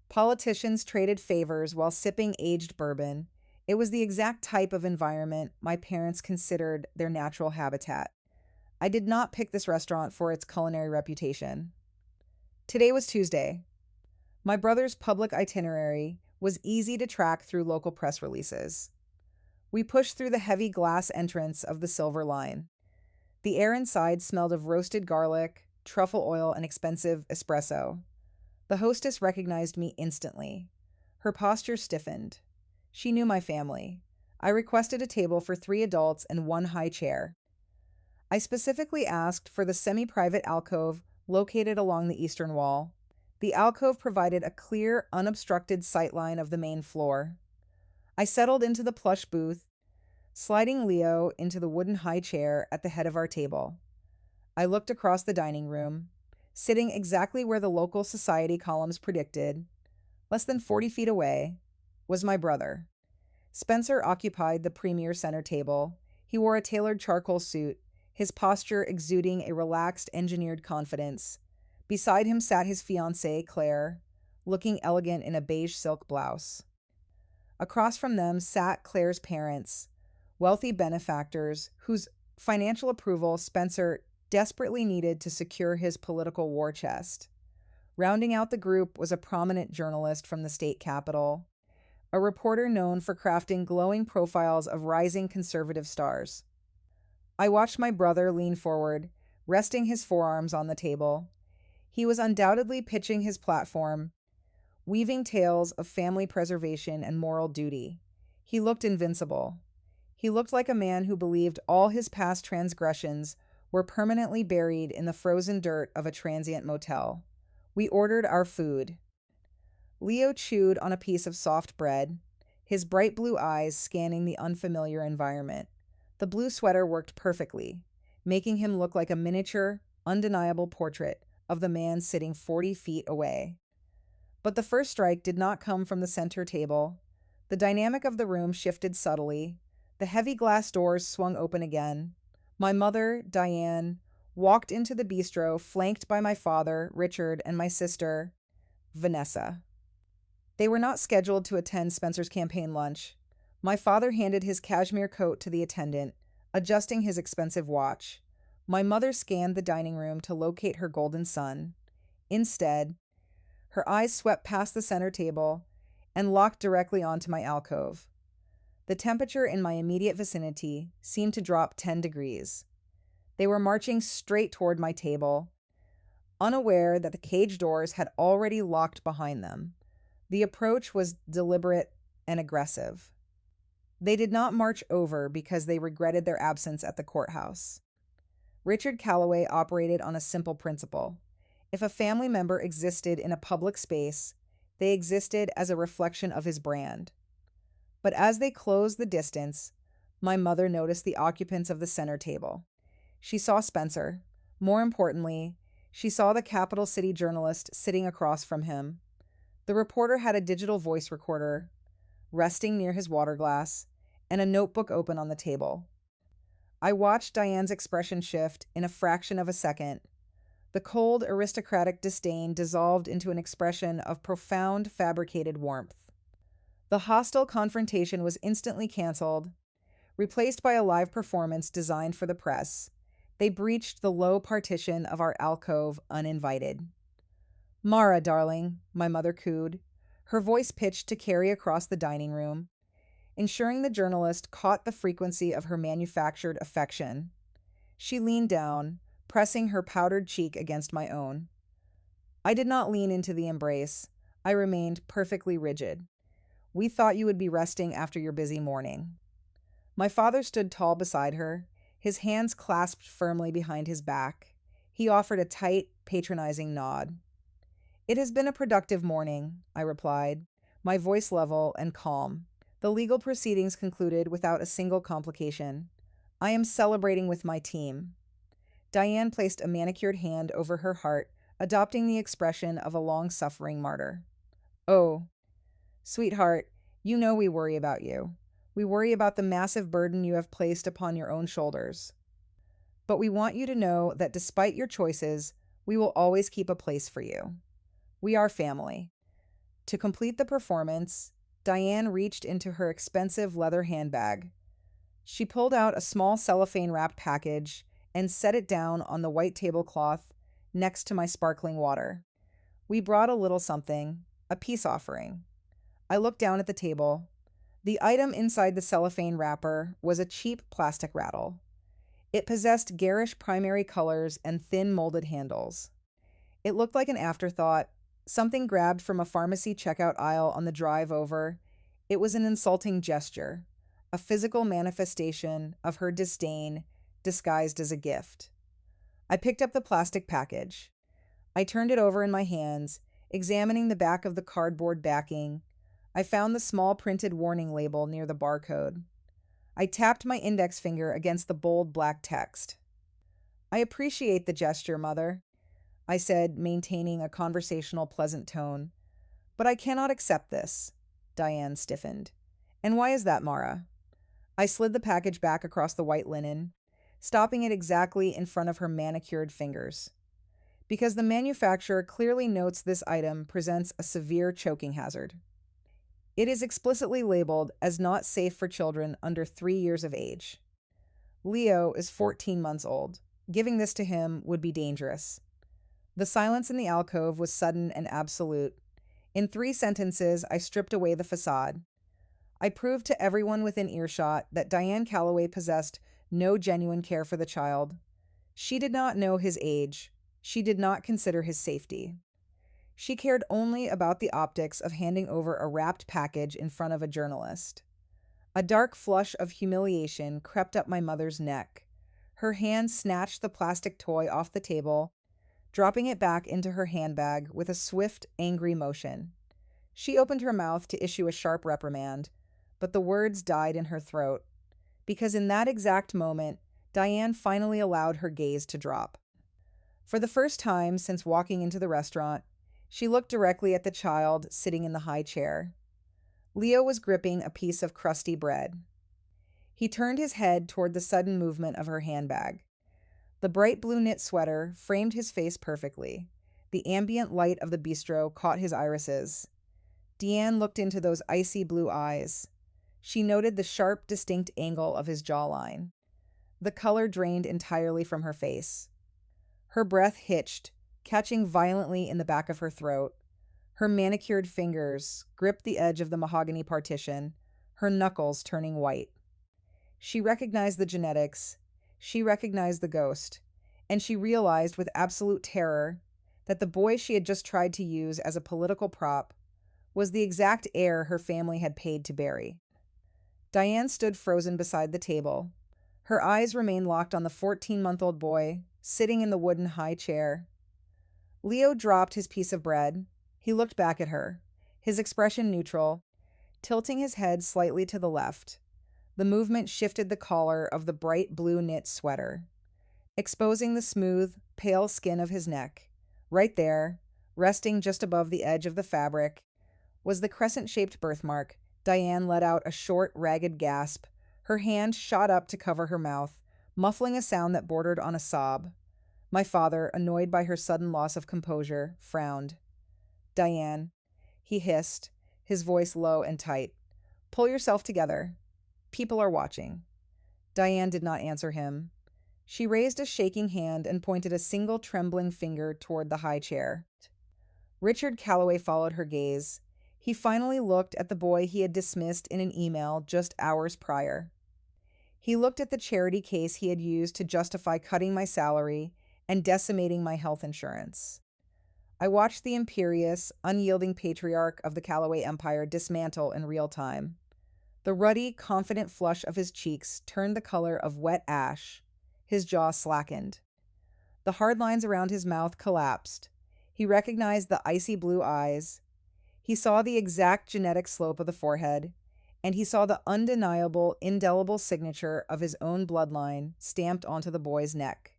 Politicians traded favors while sipping aged bourbon. It was the exact type of environment my parents considered their natural habitat. I did not pick this restaurant for its culinary reputation. Today was Tuesday. My brother's public itinerary was easy to track through local press releases. We pushed through the heavy glass entrance of the Silver Line. The air inside smelled of roasted garlic, truffle oil, and expensive espresso. The hostess recognized me instantly. Her posture stiffened. She knew my family. I requested a table for 3 adults and 1 high chair. I specifically asked for the semi-private alcove located along the eastern wall. The alcove provided a clear, unobstructed sightline of the main floor. I settled into the plush booth, sliding Leo into the wooden high chair at the head of our table. I looked across the dining room, sitting exactly where the local society columns predicted, less than 40 feet away, was my brother. Spencer occupied the premier center table. He wore a tailored charcoal suit, his posture exuding a relaxed, engineered confidence. Beside him sat his fiancée, Claire, looking elegant in a beige silk blouse. Across from them sat Claire's parents, wealthy benefactors whose financial approval Spencer desperately needed to secure his political war chest. Rounding out the group was a prominent journalist from the state capitol, a reporter known for crafting glowing profiles of rising conservative stars. I watched my brother lean forward, resting his forearms on the table. He was undoubtedly pitching his platform, weaving tales of family preservation and moral duty. He looked invincible. He looked like a man who believed all his past transgressions were permanently buried in the frozen dirt of a transient motel. We ordered our food. Leo chewed on a piece of soft bread, his bright blue eyes scanning the unfamiliar environment. The blue sweater worked perfectly, making him look like a miniature, undeniable portrait of the man sitting 40 feet away. But the first strike did not come from the center table. The dynamic of the room shifted subtly. The heavy glass doors swung open again. My mother, Diane, walked into the bistro, flanked by my father, Richard, and my sister, Vanessa. They were not scheduled to attend Spencer's campaign lunch. My father handed his cashmere coat to the attendant, adjusting his expensive watch. My mother scanned the dining room to locate her golden sun. Instead, her eyes swept past the center table and locked directly onto my alcove. The temperature in my immediate vicinity seemed to drop 10 degrees. They were marching straight toward my table, unaware that the cage doors had already locked behind them. The approach was deliberate and aggressive. They did not march over because they regretted their absence at the courthouse. Richard Calloway operated on a simple principle. If a family member existed in a public space, they existed as a reflection of his brand. But as they closed the distance, my mother noticed the occupants of the center table. She saw Spencer. More importantly, she saw the capital city journalist sitting across from him. The reporter had a digital voice recorder resting near his water glass and a notebook open on the table. I watched Diane's expression shift in a fraction of a second. The cold, aristocratic disdain dissolved into an expression of profound, fabricated warmth. The hostile confrontation was instantly canceled, replaced by a live performance designed for the press. They breached the low partition of our alcove uninvited. "Mara, darling," my mother cooed, her voice pitched to carry across the dining room, ensuring the journalist caught the frequency of her manufactured affection. She leaned down, pressing her powdered cheek against my own. I did not lean into the embrace. I remained perfectly rigid. "We thought you would be resting after your busy morning." My father stood tall beside her, his hands clasped firmly behind his back. He offered a tight, patronizing nod. "It has been a productive morning," I replied, my voice level and calm. "The legal proceedings concluded without a single complication. I am celebrating with my team." Diane placed a manicured hand over her heart, adopting the expression of a long-suffering martyr. "Oh, sweetheart, you know we worry about you. We worry about the massive burden you have placed upon your own shoulders. But we want you to know that despite your choices, we will always keep a place for you. We are family." To complete the performance, Diane reached into her expensive leather handbag. She pulled out a small cellophane-wrapped package and set it down on the white tablecloth next to my sparkling water. "We brought a little something, a peace offering." I looked down at the table. The item inside the cellophane wrapper was a cheap plastic rattle. It possessed garish primary colors and thin molded handles. It looked like an afterthought, something grabbed from a pharmacy checkout aisle on the drive over. It was an insulting gesture, a physical manifestation of her disdain disguised as a gift. I picked up the plastic package. I turned it over in my hands, examining the back of the cardboard backing. I found the small printed warning label near the barcode. I tapped my index finger against the bold black text. "I appreciate the gesture, Mother," I said, maintaining a conversational, pleasant tone. "But I cannot accept this." Diane stiffened. "And why is that, Mara?" I slid the package back across the white linen, stopping it exactly in front of her manicured fingers. "Because the manufacturer clearly notes this item presents a severe choking hazard. It is explicitly labeled as not safe for children under 3 years of age. Leo is 14 months old. Giving this to him would be dangerous." The silence in the alcove was sudden and absolute. In 3 sentences, I stripped away the facade. I proved to everyone within earshot that Diane Calloway possessed no genuine care for the child. She did not know his age. She did not consider his safety. She cared only about the optics of handing over a wrapped package in front of a journalist. A dark flush of humiliation crept up my mother's neck. Her hand snatched the plastic toy off the table, dropping it back into her handbag with a swift, angry motion. She opened her mouth to issue a sharp reprimand, but the words died in her throat, because in that exact moment, Diane finally allowed her gaze to drop. For the first time since walking into the restaurant, she looked directly at the child sitting in the high chair. Leo was gripping a piece of crusty bread. He turned his head toward the sudden movement of her handbag. The bright blue knit sweater framed his face perfectly. The ambient light of the bistro caught his irises. Deanne looked into those icy blue eyes. She noted the sharp, distinct angle of his jawline. The color drained entirely from her face. Her breath hitched, catching violently in the back of her throat. Her manicured fingers gripped the edge of the mahogany partition, her knuckles turning white. She recognized the genetics, she recognized the ghost, and she realized with absolute terror that the boy she had just tried to use as a political prop was the exact heir her family had paid to bury. Diane stood frozen beside the table. Her eyes remained locked on the 14-month-old boy, sitting in the wooden high chair. Leo dropped his piece of bread. He looked back at her, his expression neutral, tilting his head slightly to the left. The movement shifted the collar of the bright blue knit sweater, exposing the smooth, pale skin of his neck. Right there, resting just above the edge of the fabric, was the crescent-shaped birthmark. Diane let out a short, ragged gasp. Her hand shot up to cover her mouth, muffling a sound that bordered on a sob. My father, annoyed by her sudden loss of composure, frowned. "Diane," he hissed, his voice low and tight. "Pull yourself together. People are watching." Diane did not answer him. She raised a shaking hand and pointed a single trembling finger toward the high chair. Richard Calloway followed her gaze. He finally looked at the boy he had dismissed in an email just hours prior. He looked at the charity case he had used to justify cutting my salary and decimating my health insurance. I watched the imperious, unyielding patriarch of the Calloway Empire dismantle in real time. The ruddy, confident flush of his cheeks turned the color of wet ash. His jaw slackened. The hard lines around his mouth collapsed. He recognized the icy blue eyes. He saw the exact genetic slope of the forehead, and he saw the undeniable, indelible signature of his own bloodline stamped onto the boy's neck.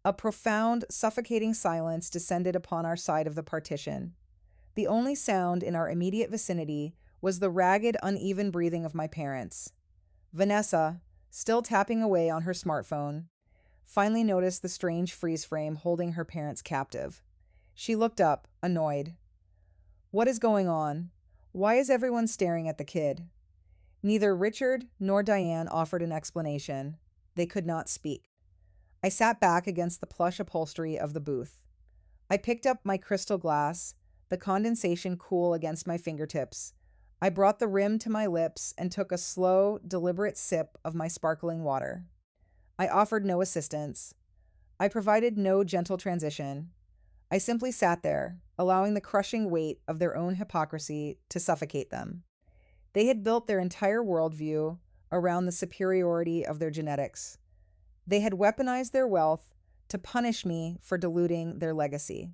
A profound, suffocating silence descended upon our side of the partition. The only sound in our immediate vicinity was the ragged, uneven breathing of my parents. Vanessa, still tapping away on her smartphone, finally noticed the strange freeze frame holding her parents captive. She looked up, annoyed. "What is going on? Why is everyone staring at the kid?" Neither Richard nor Diane offered an explanation. They could not speak. I sat back against the plush upholstery of the booth. I picked up my crystal glass, the condensation cool against my fingertips. I brought the rim to my lips and took a slow, deliberate sip of my sparkling water. I offered no assistance. I provided no gentle transition. I simply sat there, allowing the crushing weight of their own hypocrisy to suffocate them. They had built their entire worldview around the superiority of their genetics. They had weaponized their wealth to punish me for diluting their legacy.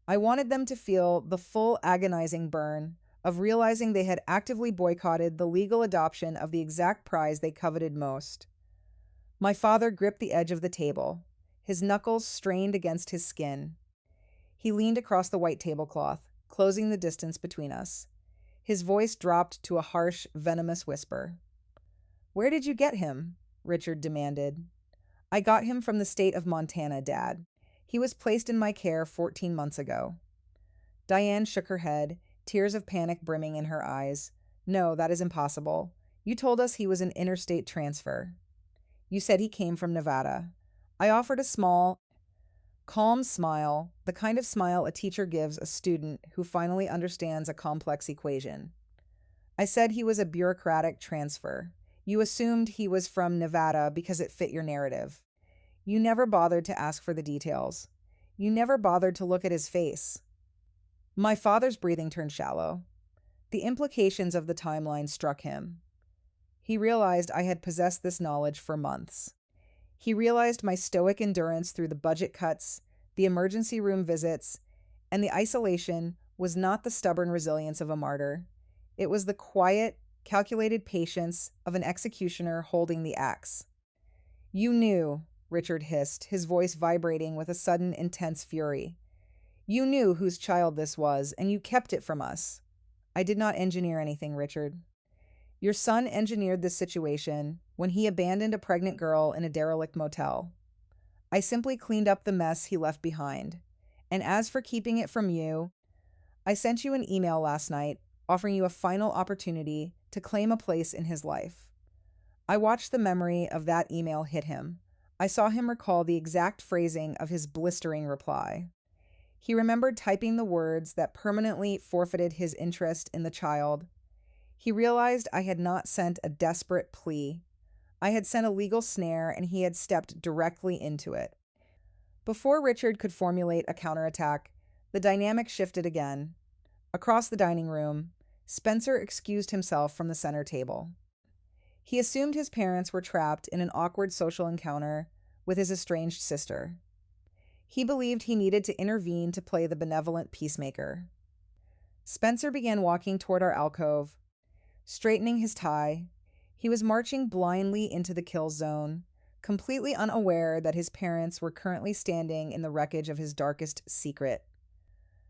I wanted them to feel the full agonizing burn of realizing they had actively boycotted the legal adoption of the exact prize they coveted most. My father gripped the edge of the table, his knuckles strained against his skin. He leaned across the white tablecloth, closing the distance between us. His voice dropped to a harsh, venomous whisper. "Where did you get him?" Richard demanded. "I got him from the state of Montana, Dad. He was placed in my care 14 months ago." Diane shook her head, tears of panic brimming in her eyes. "No, that is impossible. You told us he was an interstate transfer. You said he came from Nevada." I offered a small, calm smile, the kind of smile a teacher gives a student who finally understands a complex equation. "I said he was a bureaucratic transfer. You assumed he was from Nevada because it fit your narrative. You never bothered to ask for the details. You never bothered to look at his face." My father's breathing turned shallow. The implications of the timeline struck him. He realized I had possessed this knowledge for months. He realized my stoic endurance through the budget cuts, the emergency room visits, and the isolation was not the stubborn resilience of a martyr. It was the quiet, calculated patience of an executioner holding the axe. "You knew," Richard hissed, his voice vibrating with a sudden, intense fury. "You knew whose child this was, and you kept it from us." "I did not engineer anything, Richard. Your son engineered this situation when he abandoned a pregnant girl in a derelict motel. I simply cleaned up the mess he left behind. And as for keeping it from you, I sent you an email last night offering you a final opportunity to claim a place in his life. I watched the memory of that email hit him. I saw him recall the exact phrasing of his blistering reply. He remembered typing the words that permanently forfeited his interest in the child. He realized I had not sent a desperate plea. I had sent a legal snare, and he had stepped directly into it. Before Richard could formulate a counterattack, the dynamic shifted again. Across the dining room, Spencer excused himself from the center table. He assumed his parents were trapped in an awkward social encounter with his estranged sister. He believed he needed to intervene to play the benevolent peacemaker. Spencer began walking toward our alcove, straightening his tie. He was marching blindly into the kill zone, completely unaware that his parents were currently standing in the wreckage of his darkest secret.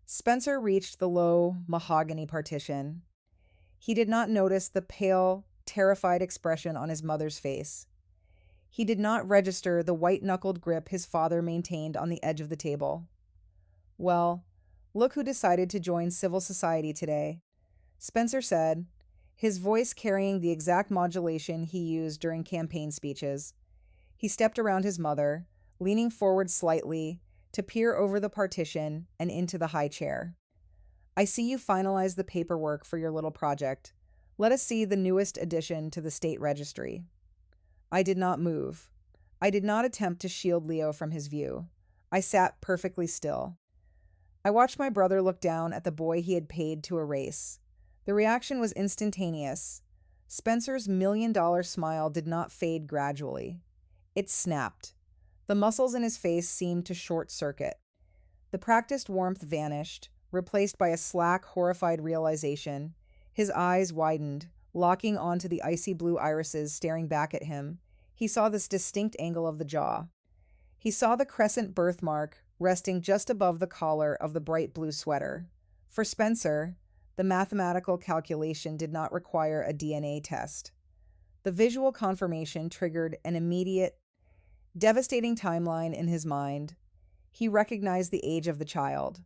Spencer reached the low mahogany partition. He did not notice the pale, terrified expression on his mother's face. He did not register the white-knuckled grip his father maintained on the edge of the table. Well, look who decided to join civil society today, Spencer said, his voice carrying the exact modulation he used during campaign speeches. He stepped around his mother, leaning forward slightly to peer over the partition and into the high chair. I see you finalize the paperwork for your little project. Let us see the newest addition to the state registry. I did not move. I did not attempt to shield Leo from his view. I sat perfectly still. I watched my brother look down at the boy he had paid to erase. The reaction was instantaneous. Spencer's $1,000,000 smile did not fade gradually. It snapped. The muscles in his face seemed to short circuit. The practiced warmth vanished, replaced by a slack, horrified realization. His eyes widened, locking onto the icy blue irises staring back at him. He saw this distinct angle of the jaw. He saw the crescent birthmark resting just above the collar of the bright blue sweater. For Spencer, the mathematical calculation did not require a DNA test. The visual confirmation triggered an immediate, devastating timeline in his mind. He recognized the age of the child.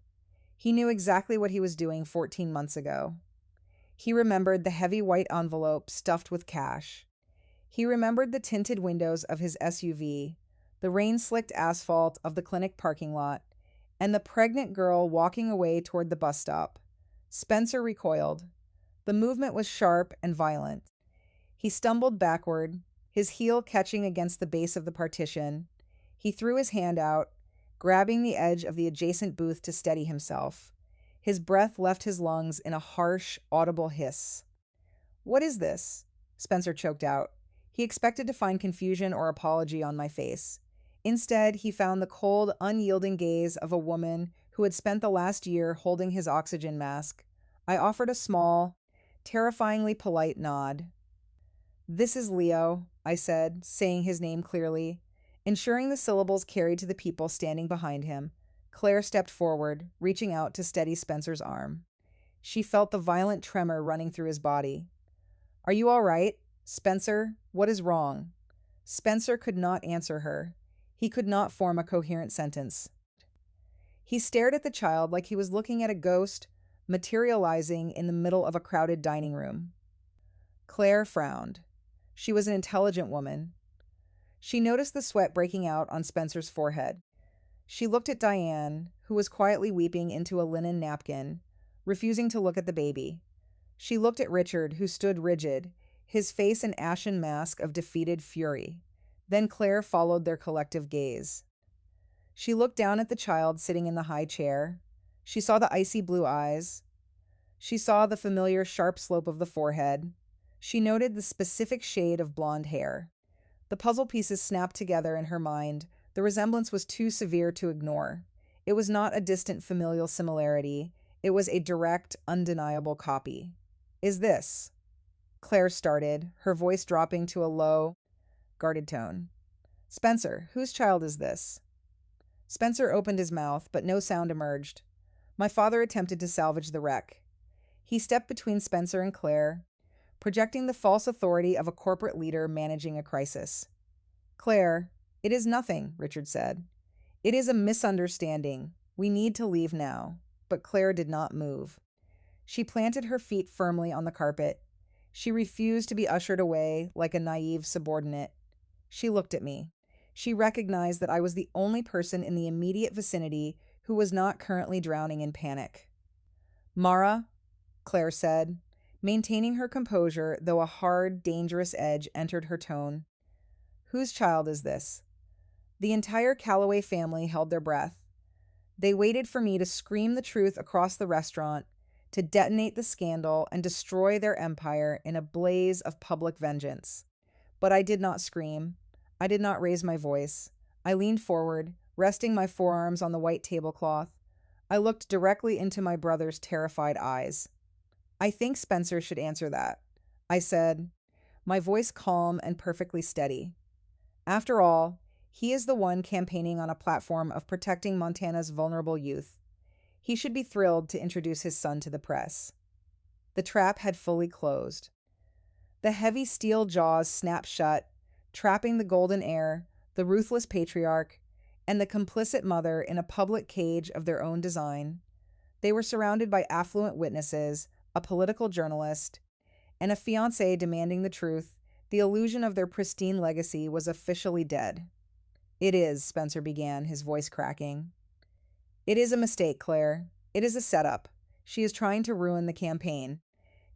He knew exactly what he was doing 14 months ago. He remembered the heavy white envelope stuffed with cash. He remembered the tinted windows of his SUV, the rain-slicked asphalt of the clinic parking lot, and the pregnant girl walking away toward the bus stop. Spencer recoiled. The movement was sharp and violent. He stumbled backward, his heel catching against the base of the partition. He threw his hand out, grabbing the edge of the adjacent booth to steady himself. His breath left his lungs in a harsh, audible hiss. "What is this?" Spencer choked out. He expected to find confusion or apology on my face. Instead, he found the cold, unyielding gaze of a woman who had spent the last year holding his oxygen mask. I offered a small, terrifyingly polite nod. "This is Leo," I said, saying his name clearly. Ensuring the syllables carried to the people standing behind him, Claire stepped forward, reaching out to steady Spencer's arm. She felt the violent tremor running through his body. "Are you all right? Spencer, what is wrong?" Spencer could not answer her. He could not form a coherent sentence. He stared at the child like he was looking at a ghost materializing in the middle of a crowded dining room. Claire frowned. She was an intelligent woman. She noticed the sweat breaking out on Spencer's forehead. She looked at Diane, who was quietly weeping into a linen napkin, refusing to look at the baby. She looked at Richard, who stood rigid, his face an ashen mask of defeated fury. Then Claire followed their collective gaze. She looked down at the child sitting in the high chair. She saw the icy blue eyes. She saw the familiar sharp slope of the forehead. She noted the specific shade of blonde hair. The puzzle pieces snapped together in her mind. The resemblance was too severe to ignore. It was not a distant familial similarity. It was a direct, undeniable copy. "Is this?" Claire started, her voice dropping to a low, guarded tone. "Spencer, whose child is this?" Spencer opened his mouth, but no sound emerged. My father attempted to salvage the wreck. He stepped between Spencer and Claire, projecting the false authority of a corporate leader managing a crisis. "Claire, it is nothing," Richard said. "It is a misunderstanding. We need to leave now." But Claire did not move. She planted her feet firmly on the carpet. She refused to be ushered away like a naive subordinate. She looked at me. She recognized that I was the only person in the immediate vicinity who was not currently drowning in panic. Mara, Claire said, maintaining her composure, though a hard, dangerous edge entered her tone. Whose child is this? The entire Calloway family held their breath. They waited for me to scream the truth across the restaurant, to detonate the scandal and destroy their empire in a blaze of public vengeance. But I did not scream. I did not raise my voice. I leaned forward, resting my forearms on the white tablecloth. I looked directly into my brother's terrified eyes. I think Spencer should answer that, I said, my voice calm and perfectly steady. After all, he is the one campaigning on a platform of protecting Montana's vulnerable youth. He should be thrilled to introduce his son to the press. The trap had fully closed. The heavy steel jaws snapped shut, trapping the golden heir, the ruthless patriarch, and the complicit mother in a public cage of their own design. They were surrounded by affluent witnesses, a political journalist, and a fiancé demanding the truth. The illusion of their pristine legacy was officially dead. It is, Spencer began, his voice cracking. It is a mistake, Claire. It is a setup. She is trying to ruin the campaign.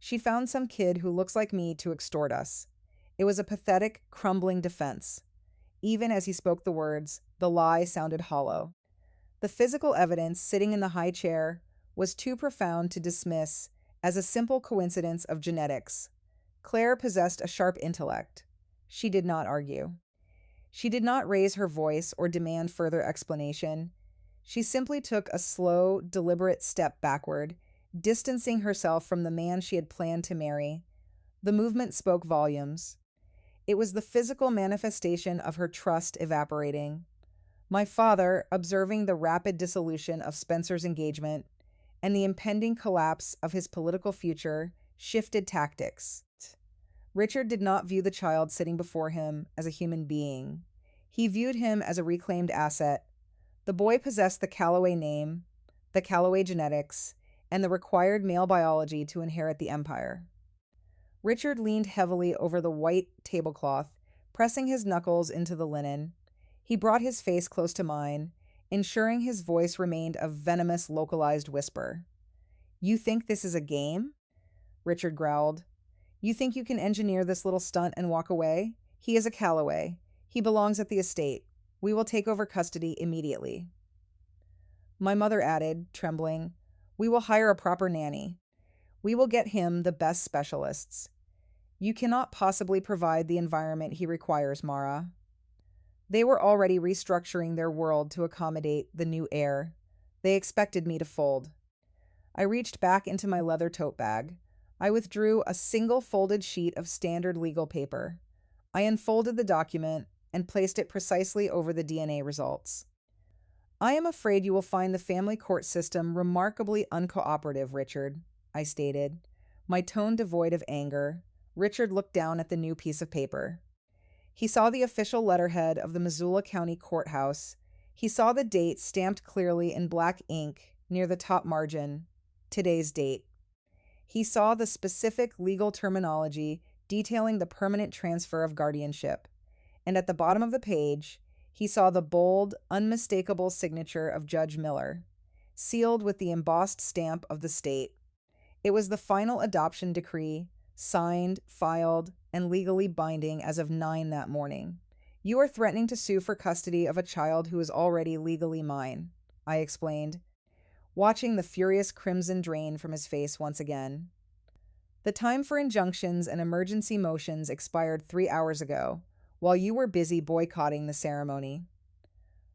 She found some kid who looks like me to extort us. It was a pathetic, crumbling defense. Even as he spoke the words, the lie sounded hollow. The physical evidence sitting in the high chair was too profound to dismiss as a simple coincidence of genetics. Claire possessed a sharp intellect. She did not argue. She did not raise her voice or demand further explanation. She simply took a slow, deliberate step backward, distancing herself from the man she had planned to marry. The movement spoke volumes. It was the physical manifestation of her trust evaporating. My father, observing the rapid dissolution of Spencer's engagement and the impending collapse of his political future, shifted tactics. Richard did not view the child sitting before him as a human being. He viewed him as a reclaimed asset. The boy possessed the Calloway name, the Calloway genetics, and the required male biology to inherit the empire. Richard leaned heavily over the white tablecloth, pressing his knuckles into the linen. He brought his face close to mine, ensuring his voice remained a venomous, localized whisper. "You think this is a game?" Richard growled. "You think you can engineer this little stunt and walk away? He is a Calloway. He belongs at the estate. We will take over custody immediately." My mother added, trembling, "We will hire a proper nanny. We will get him the best specialists. You cannot possibly provide the environment he requires, Mara." They were already restructuring their world to accommodate the new heir. They expected me to fold. I reached back into my leather tote bag. I withdrew a single folded sheet of standard legal paper. I unfolded the document and placed it precisely over the DNA results. "I am afraid you will find the family court system remarkably uncooperative, Richard," I stated, my tone devoid of anger. Richard looked down at the new piece of paper. He saw the official letterhead of the Missoula County Courthouse. He saw the date stamped clearly in black ink near the top margin, today's date. He saw the specific legal terminology detailing the permanent transfer of guardianship. And at the bottom of the page, he saw the bold, unmistakable signature of Judge Miller, sealed with the embossed stamp of the state. It was the final adoption decree, signed, filed, and legally binding as of 9 that morning. "You are threatening to sue for custody of a child who is already legally mine," I explained, watching the furious crimson drain from his face once again. "The time for injunctions and emergency motions expired 3 hours ago, while you were busy boycotting the ceremony."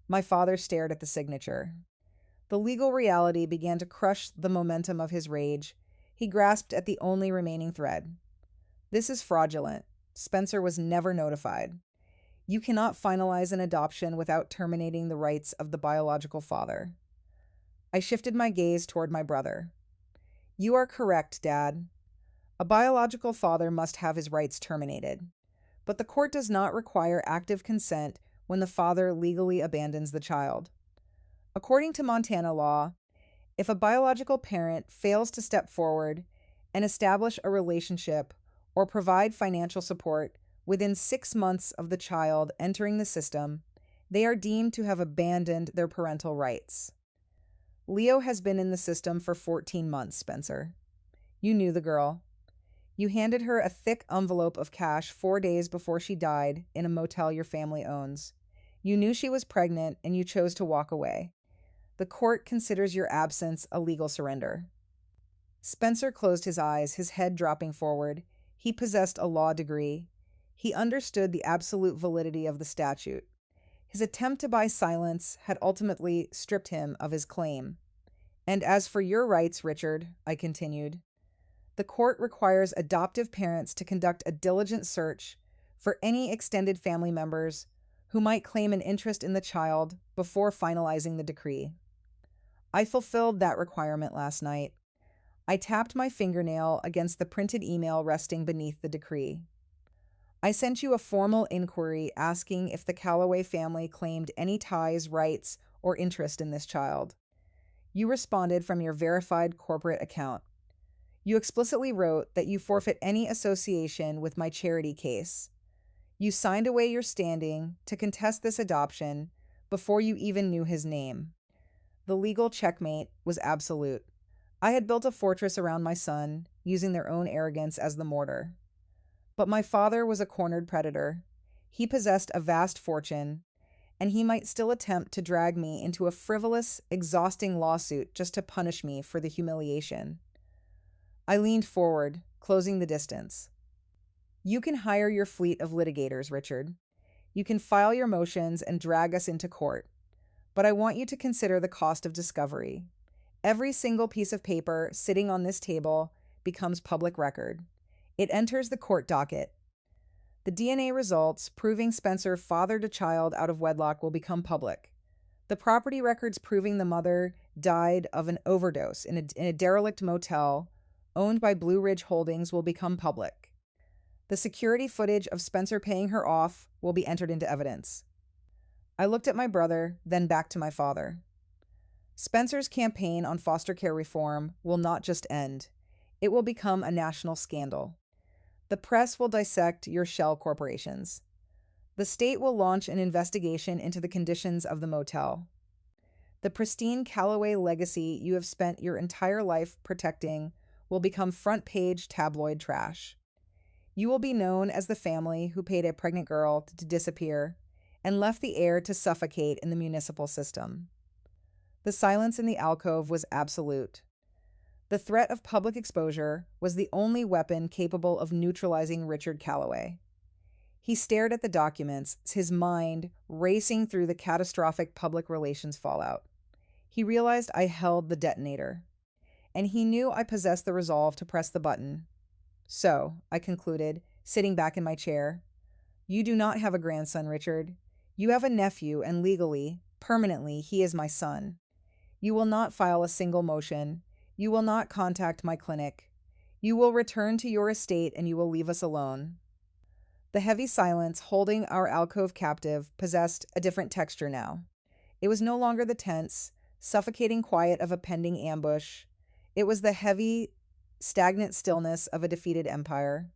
My father stared at the signature. The legal reality began to crush the momentum of his rage. He grasped at the only remaining thread. "This is fraudulent. Spencer was never notified. You cannot finalize an adoption without terminating the rights of the biological father." I shifted my gaze toward my brother. "You are correct, Dad. A biological father must have his rights terminated. But the court does not require active consent when the father legally abandons the child. According to Montana law, if a biological parent fails to step forward and establish a relationship or provide financial support within 6 months of the child entering the system, they are deemed to have abandoned their parental rights. Leo has been in the system for 14 months, Spencer. You knew the girl. You handed her a thick envelope of cash 4 days before she died in a motel your family owns. You knew she was pregnant and you chose to walk away. The court considers your absence a legal surrender. Spencer closed his eyes, his head dropping forward. He possessed a law degree. He understood the absolute validity of the statute. His attempt to buy silence had ultimately stripped him of his claim. And as for your rights, Richard, I continued, the court requires adoptive parents to conduct a diligent search for any extended family members who might claim an interest in the child before finalizing the decree. I fulfilled that requirement last night. I tapped my fingernail against the printed email resting beneath the decree. I sent you a formal inquiry asking if the Calloway family claimed any ties, rights, or interest in this child. You responded from your verified corporate account. You explicitly wrote that you forfeit any association with my charity case. You signed away your standing to contest this adoption before you even knew his name. The legal checkmate was absolute. I had built a fortress around my son, using their own arrogance as the mortar. But my father was a cornered predator. He possessed a vast fortune, and he might still attempt to drag me into a frivolous, exhausting lawsuit just to punish me for the humiliation. I leaned forward, closing the distance. You can hire your fleet of litigators, Richard. You can file your motions and drag us into court. But I want you to consider the cost of discovery. Every single piece of paper sitting on this table becomes public record. It enters the court docket. The DNA results proving Spencer fathered a child out of wedlock will become public. The property records proving the mother died of an overdose in a derelict motel owned by Blue Ridge Holdings will become public. The security footage of Spencer paying her off will be entered into evidence. I looked at my brother, then back to my father. Spencer's campaign on foster care reform will not just end. It will become a national scandal. The press will dissect your shell corporations. The state will launch an investigation into the conditions of the motel. The pristine Calloway legacy you have spent your entire life protecting will become front-page tabloid trash. You will be known as the family who paid a pregnant girl to disappear and left the heir to suffocate in the municipal system. The silence in the alcove was absolute. The threat of public exposure was the only weapon capable of neutralizing Richard Calloway. He stared at the documents, his mind racing through the catastrophic public relations fallout. He realized I held the detonator, and he knew I possessed the resolve to press the button. So, I concluded, sitting back in my chair, you do not have a grandson, Richard. You have a nephew, and legally, permanently, he is my son. You will not file a single motion. You will not contact my clinic. You will return to your estate and you will leave us alone. The heavy silence holding our alcove captive possessed a different texture now. It was no longer the tense, suffocating quiet of a pending ambush. It was the heavy, stagnant stillness of a defeated empire.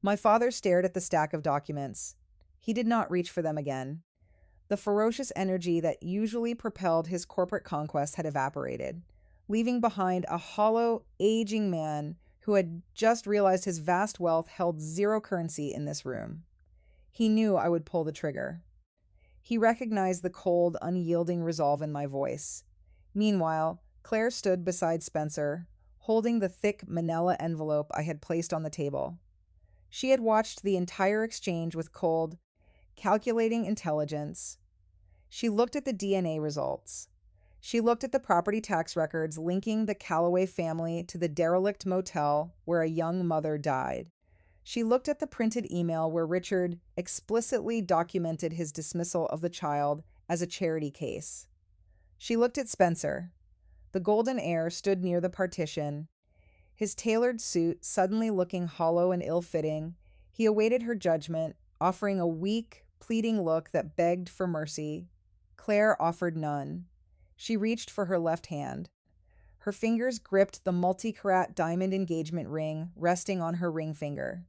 My father stared at the stack of documents. He did not reach for them again. The ferocious energy that usually propelled his corporate conquest had evaporated, leaving behind a hollow, aging man who had just realized his vast wealth held zero currency in this room. He knew I would pull the trigger. He recognized the cold, unyielding resolve in my voice. Meanwhile, Claire stood beside Spencer, holding the thick manila envelope I had placed on the table. She had watched the entire exchange with cold, calculating intelligence. She looked at the DNA results. She looked at the property tax records linking the Calloway family to the derelict motel where a young mother died. She looked at the printed email where Richard explicitly documented his dismissal of the child as a charity case. She looked at Spencer. The golden heir stood near the partition. His tailored suit suddenly looking hollow and ill-fitting, he awaited her judgment, offering a weak, pleading look that begged for mercy. Claire offered none. She reached for her left hand. Her fingers gripped the multi-carat diamond engagement ring resting on her ring finger.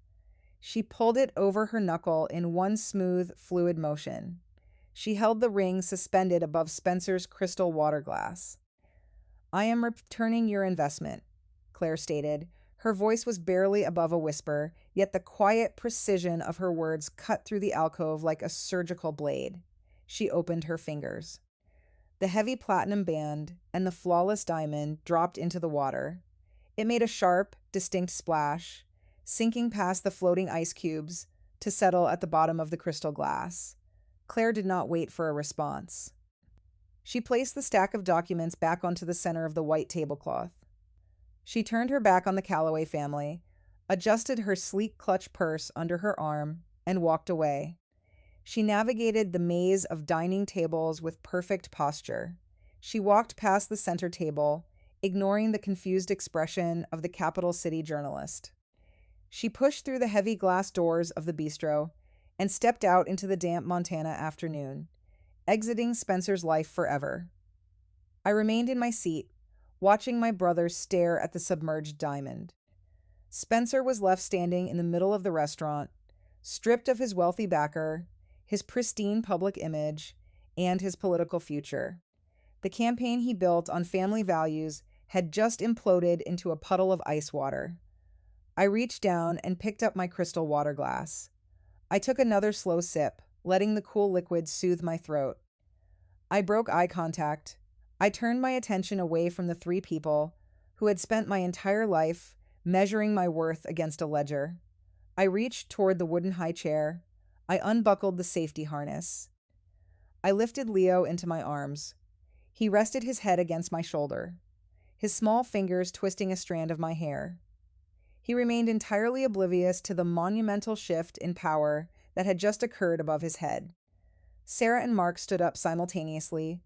She pulled it over her knuckle in one smooth, fluid motion. She held the ring suspended above Spencer's crystal water glass. I am returning your investment, Claire stated. Her voice was barely above a whisper, yet the quiet precision of her words cut through the alcove like a surgical blade. She opened her fingers. The heavy platinum band and the flawless diamond dropped into the water. It made a sharp, distinct splash, sinking past the floating ice cubes to settle at the bottom of the crystal glass. Claire did not wait for a response. She placed the stack of documents back onto the center of the white tablecloth. She turned her back on the Calloway family, adjusted her sleek clutch purse under her arm, and walked away. She navigated the maze of dining tables with perfect posture. She walked past the center table, ignoring the confused expression of the capital city journalist. She pushed through the heavy glass doors of the bistro and stepped out into the damp Montana afternoon, exiting Spencer's life forever. I remained in my seat, watching my brother stare at the submerged diamond. Spencer was left standing in the middle of the restaurant, stripped of his wealthy backer, his pristine public image, and his political future. The campaign he built on family values had just imploded into a puddle of ice water. I reached down and picked up my crystal water glass. I took another slow sip, letting the cool liquid soothe my throat. I broke eye contact. I turned my attention away from the three people who had spent my entire life measuring my worth against a ledger. I reached toward the wooden high chair. I unbuckled the safety harness. I lifted Leo into my arms. He rested his head against my shoulder, his small fingers twisting a strand of my hair. He remained entirely oblivious to the monumental shift in power that had just occurred above his head. Sarah and Mark stood up simultaneously.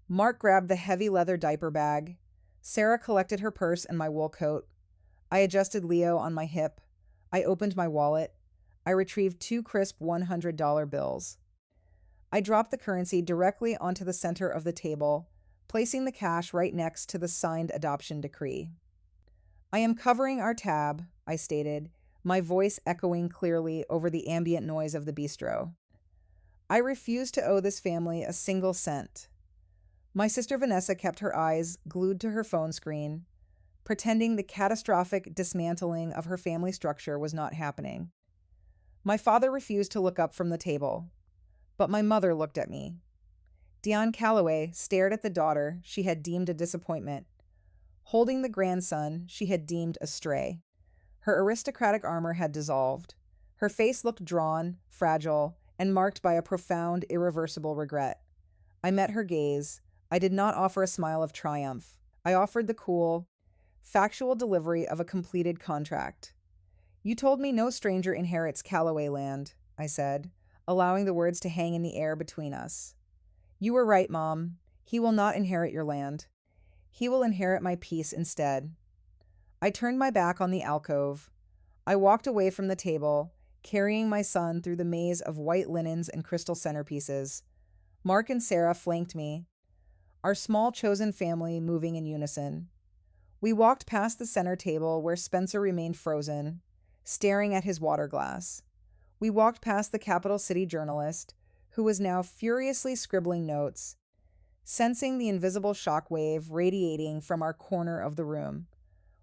Mark grabbed the heavy leather diaper bag. Sarah collected her purse and my wool coat. I adjusted Leo on my hip. I opened my wallet. I retrieved 2 crisp $100 bills. I dropped the currency directly onto the center of the table, placing the cash right next to the signed adoption decree. I am covering our tab, I stated, my voice echoing clearly over the ambient noise of the bistro. I refuse to owe this family a single cent. My sister Vanessa kept her eyes glued to her phone screen, pretending the catastrophic dismantling of her family structure was not happening. My father refused to look up from the table, but my mother looked at me. Dion Calloway stared at the daughter she had deemed a disappointment, holding the grandson she had deemed a stray. Her aristocratic armor had dissolved. Her face looked drawn, fragile, and marked by a profound, irreversible regret. I met her gaze. I did not offer a smile of triumph. I offered the cool, factual delivery of a completed contract. You told me no stranger inherits Calloway land, I said, allowing the words to hang in the air between us. You were right, Mom. He will not inherit your land. He will inherit my peace instead. I turned my back on the alcove. I walked away from the table, carrying my son through the maze of white linens and crystal centerpieces. Mark and Sarah flanked me, our small chosen family moving in unison. We walked past the center table where Spencer remained frozen, staring at his water glass. We walked past the capital city journalist, who was now furiously scribbling notes, sensing the invisible shockwave radiating from our corner of the room.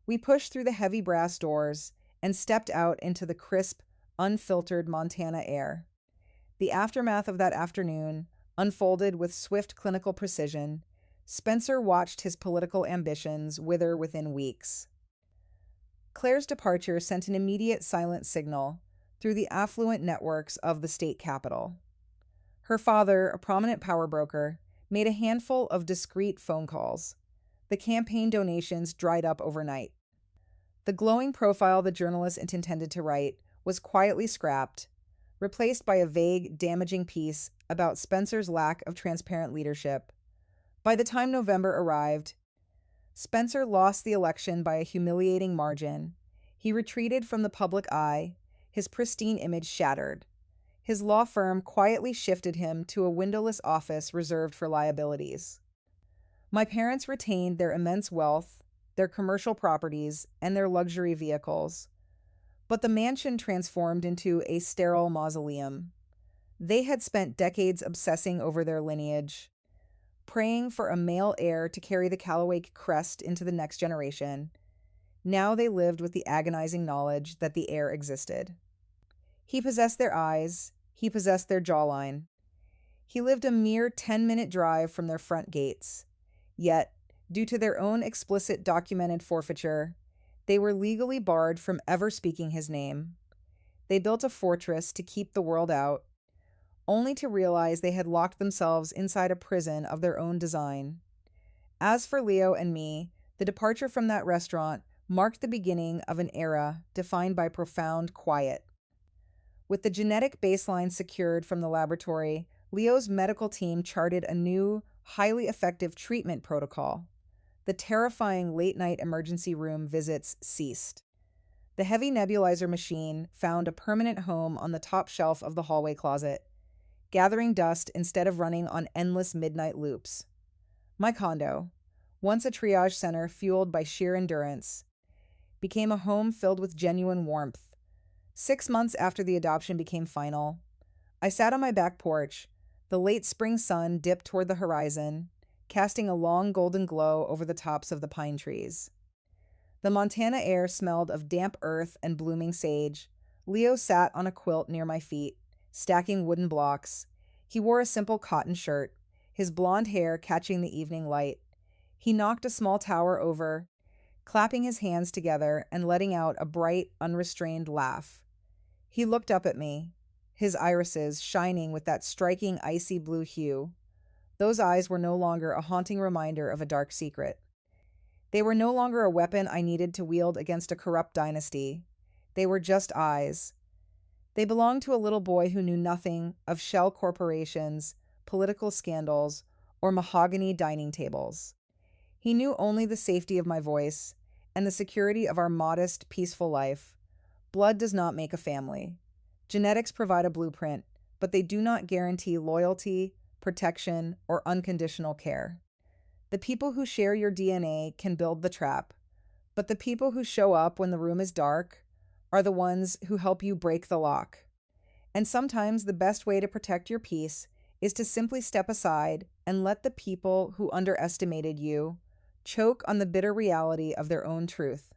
We pushed through the heavy brass doors and stepped out into the crisp, unfiltered Montana air. The aftermath of that afternoon unfolded with swift clinical precision. Spencer watched his political ambitions wither within weeks. Claire's departure sent an immediate silent signal through the affluent networks of the state capital. Her father, a prominent power broker, made a handful of discreet phone calls. The campaign donations dried up overnight. The glowing profile the journalist intended to write was quietly scrapped, replaced by a vague, damaging piece about Spencer's lack of transparent leadership. By the time November arrived, Spencer lost the election by a humiliating margin. He retreated from the public eye, his pristine image shattered. His law firm quietly shifted him to a windowless office reserved for liabilities. My parents retained their immense wealth, their commercial properties, and their luxury vehicles. But the mansion transformed into a sterile mausoleum. They had spent decades obsessing over their lineage, praying for a male heir to carry the Calloway crest into the next generation. Now they lived with the agonizing knowledge that the heir existed. He possessed their eyes, he possessed their jawline. He lived a mere 10-minute drive from their front gates. Yet, due to their own explicit documented forfeiture, they were legally barred from ever speaking his name. They built a fortress to keep the world out, only to realize they had locked themselves inside a prison of their own design. As for Leo and me, the departure from that restaurant marked the beginning of an era defined by profound quiet. With the genetic baseline secured from the laboratory, Leo's medical team charted a new, highly effective treatment protocol. The terrifying late-night emergency room visits ceased. The heavy nebulizer machine found a permanent home on the top shelf of the hallway closet, gathering dust instead of running on endless midnight loops. My condo, once a triage center fueled by sheer endurance, became a home filled with genuine warmth. 6 months after the adoption became final, I sat on my back porch. The late spring sun dipped toward the horizon, casting a long golden glow over the tops of the pine trees. The Montana air smelled of damp earth and blooming sage. Leo sat on a quilt near my feet, stacking wooden blocks. He wore a simple cotton shirt, his blonde hair catching the evening light. He knocked a small tower over, clapping his hands together and letting out a bright, unrestrained laugh. He looked up at me, his irises shining with that striking icy blue hue. Those eyes were no longer a haunting reminder of a dark secret. They were no longer a weapon I needed to wield against a corrupt dynasty. They were just eyes. They belonged to a little boy who knew nothing of shell corporations, political scandals, or mahogany dining tables. He knew only the safety of my voice and the security of our modest, peaceful life. Blood does not make a family. Genetics provide a blueprint, but they do not guarantee loyalty, protection, or unconditional care. The people who share your DNA can build the trap, but the people who show up when the room is dark are the ones who help you break the lock. And sometimes the best way to protect your peace is to simply step aside and let the people who underestimated you choke on the bitter reality of their own truth.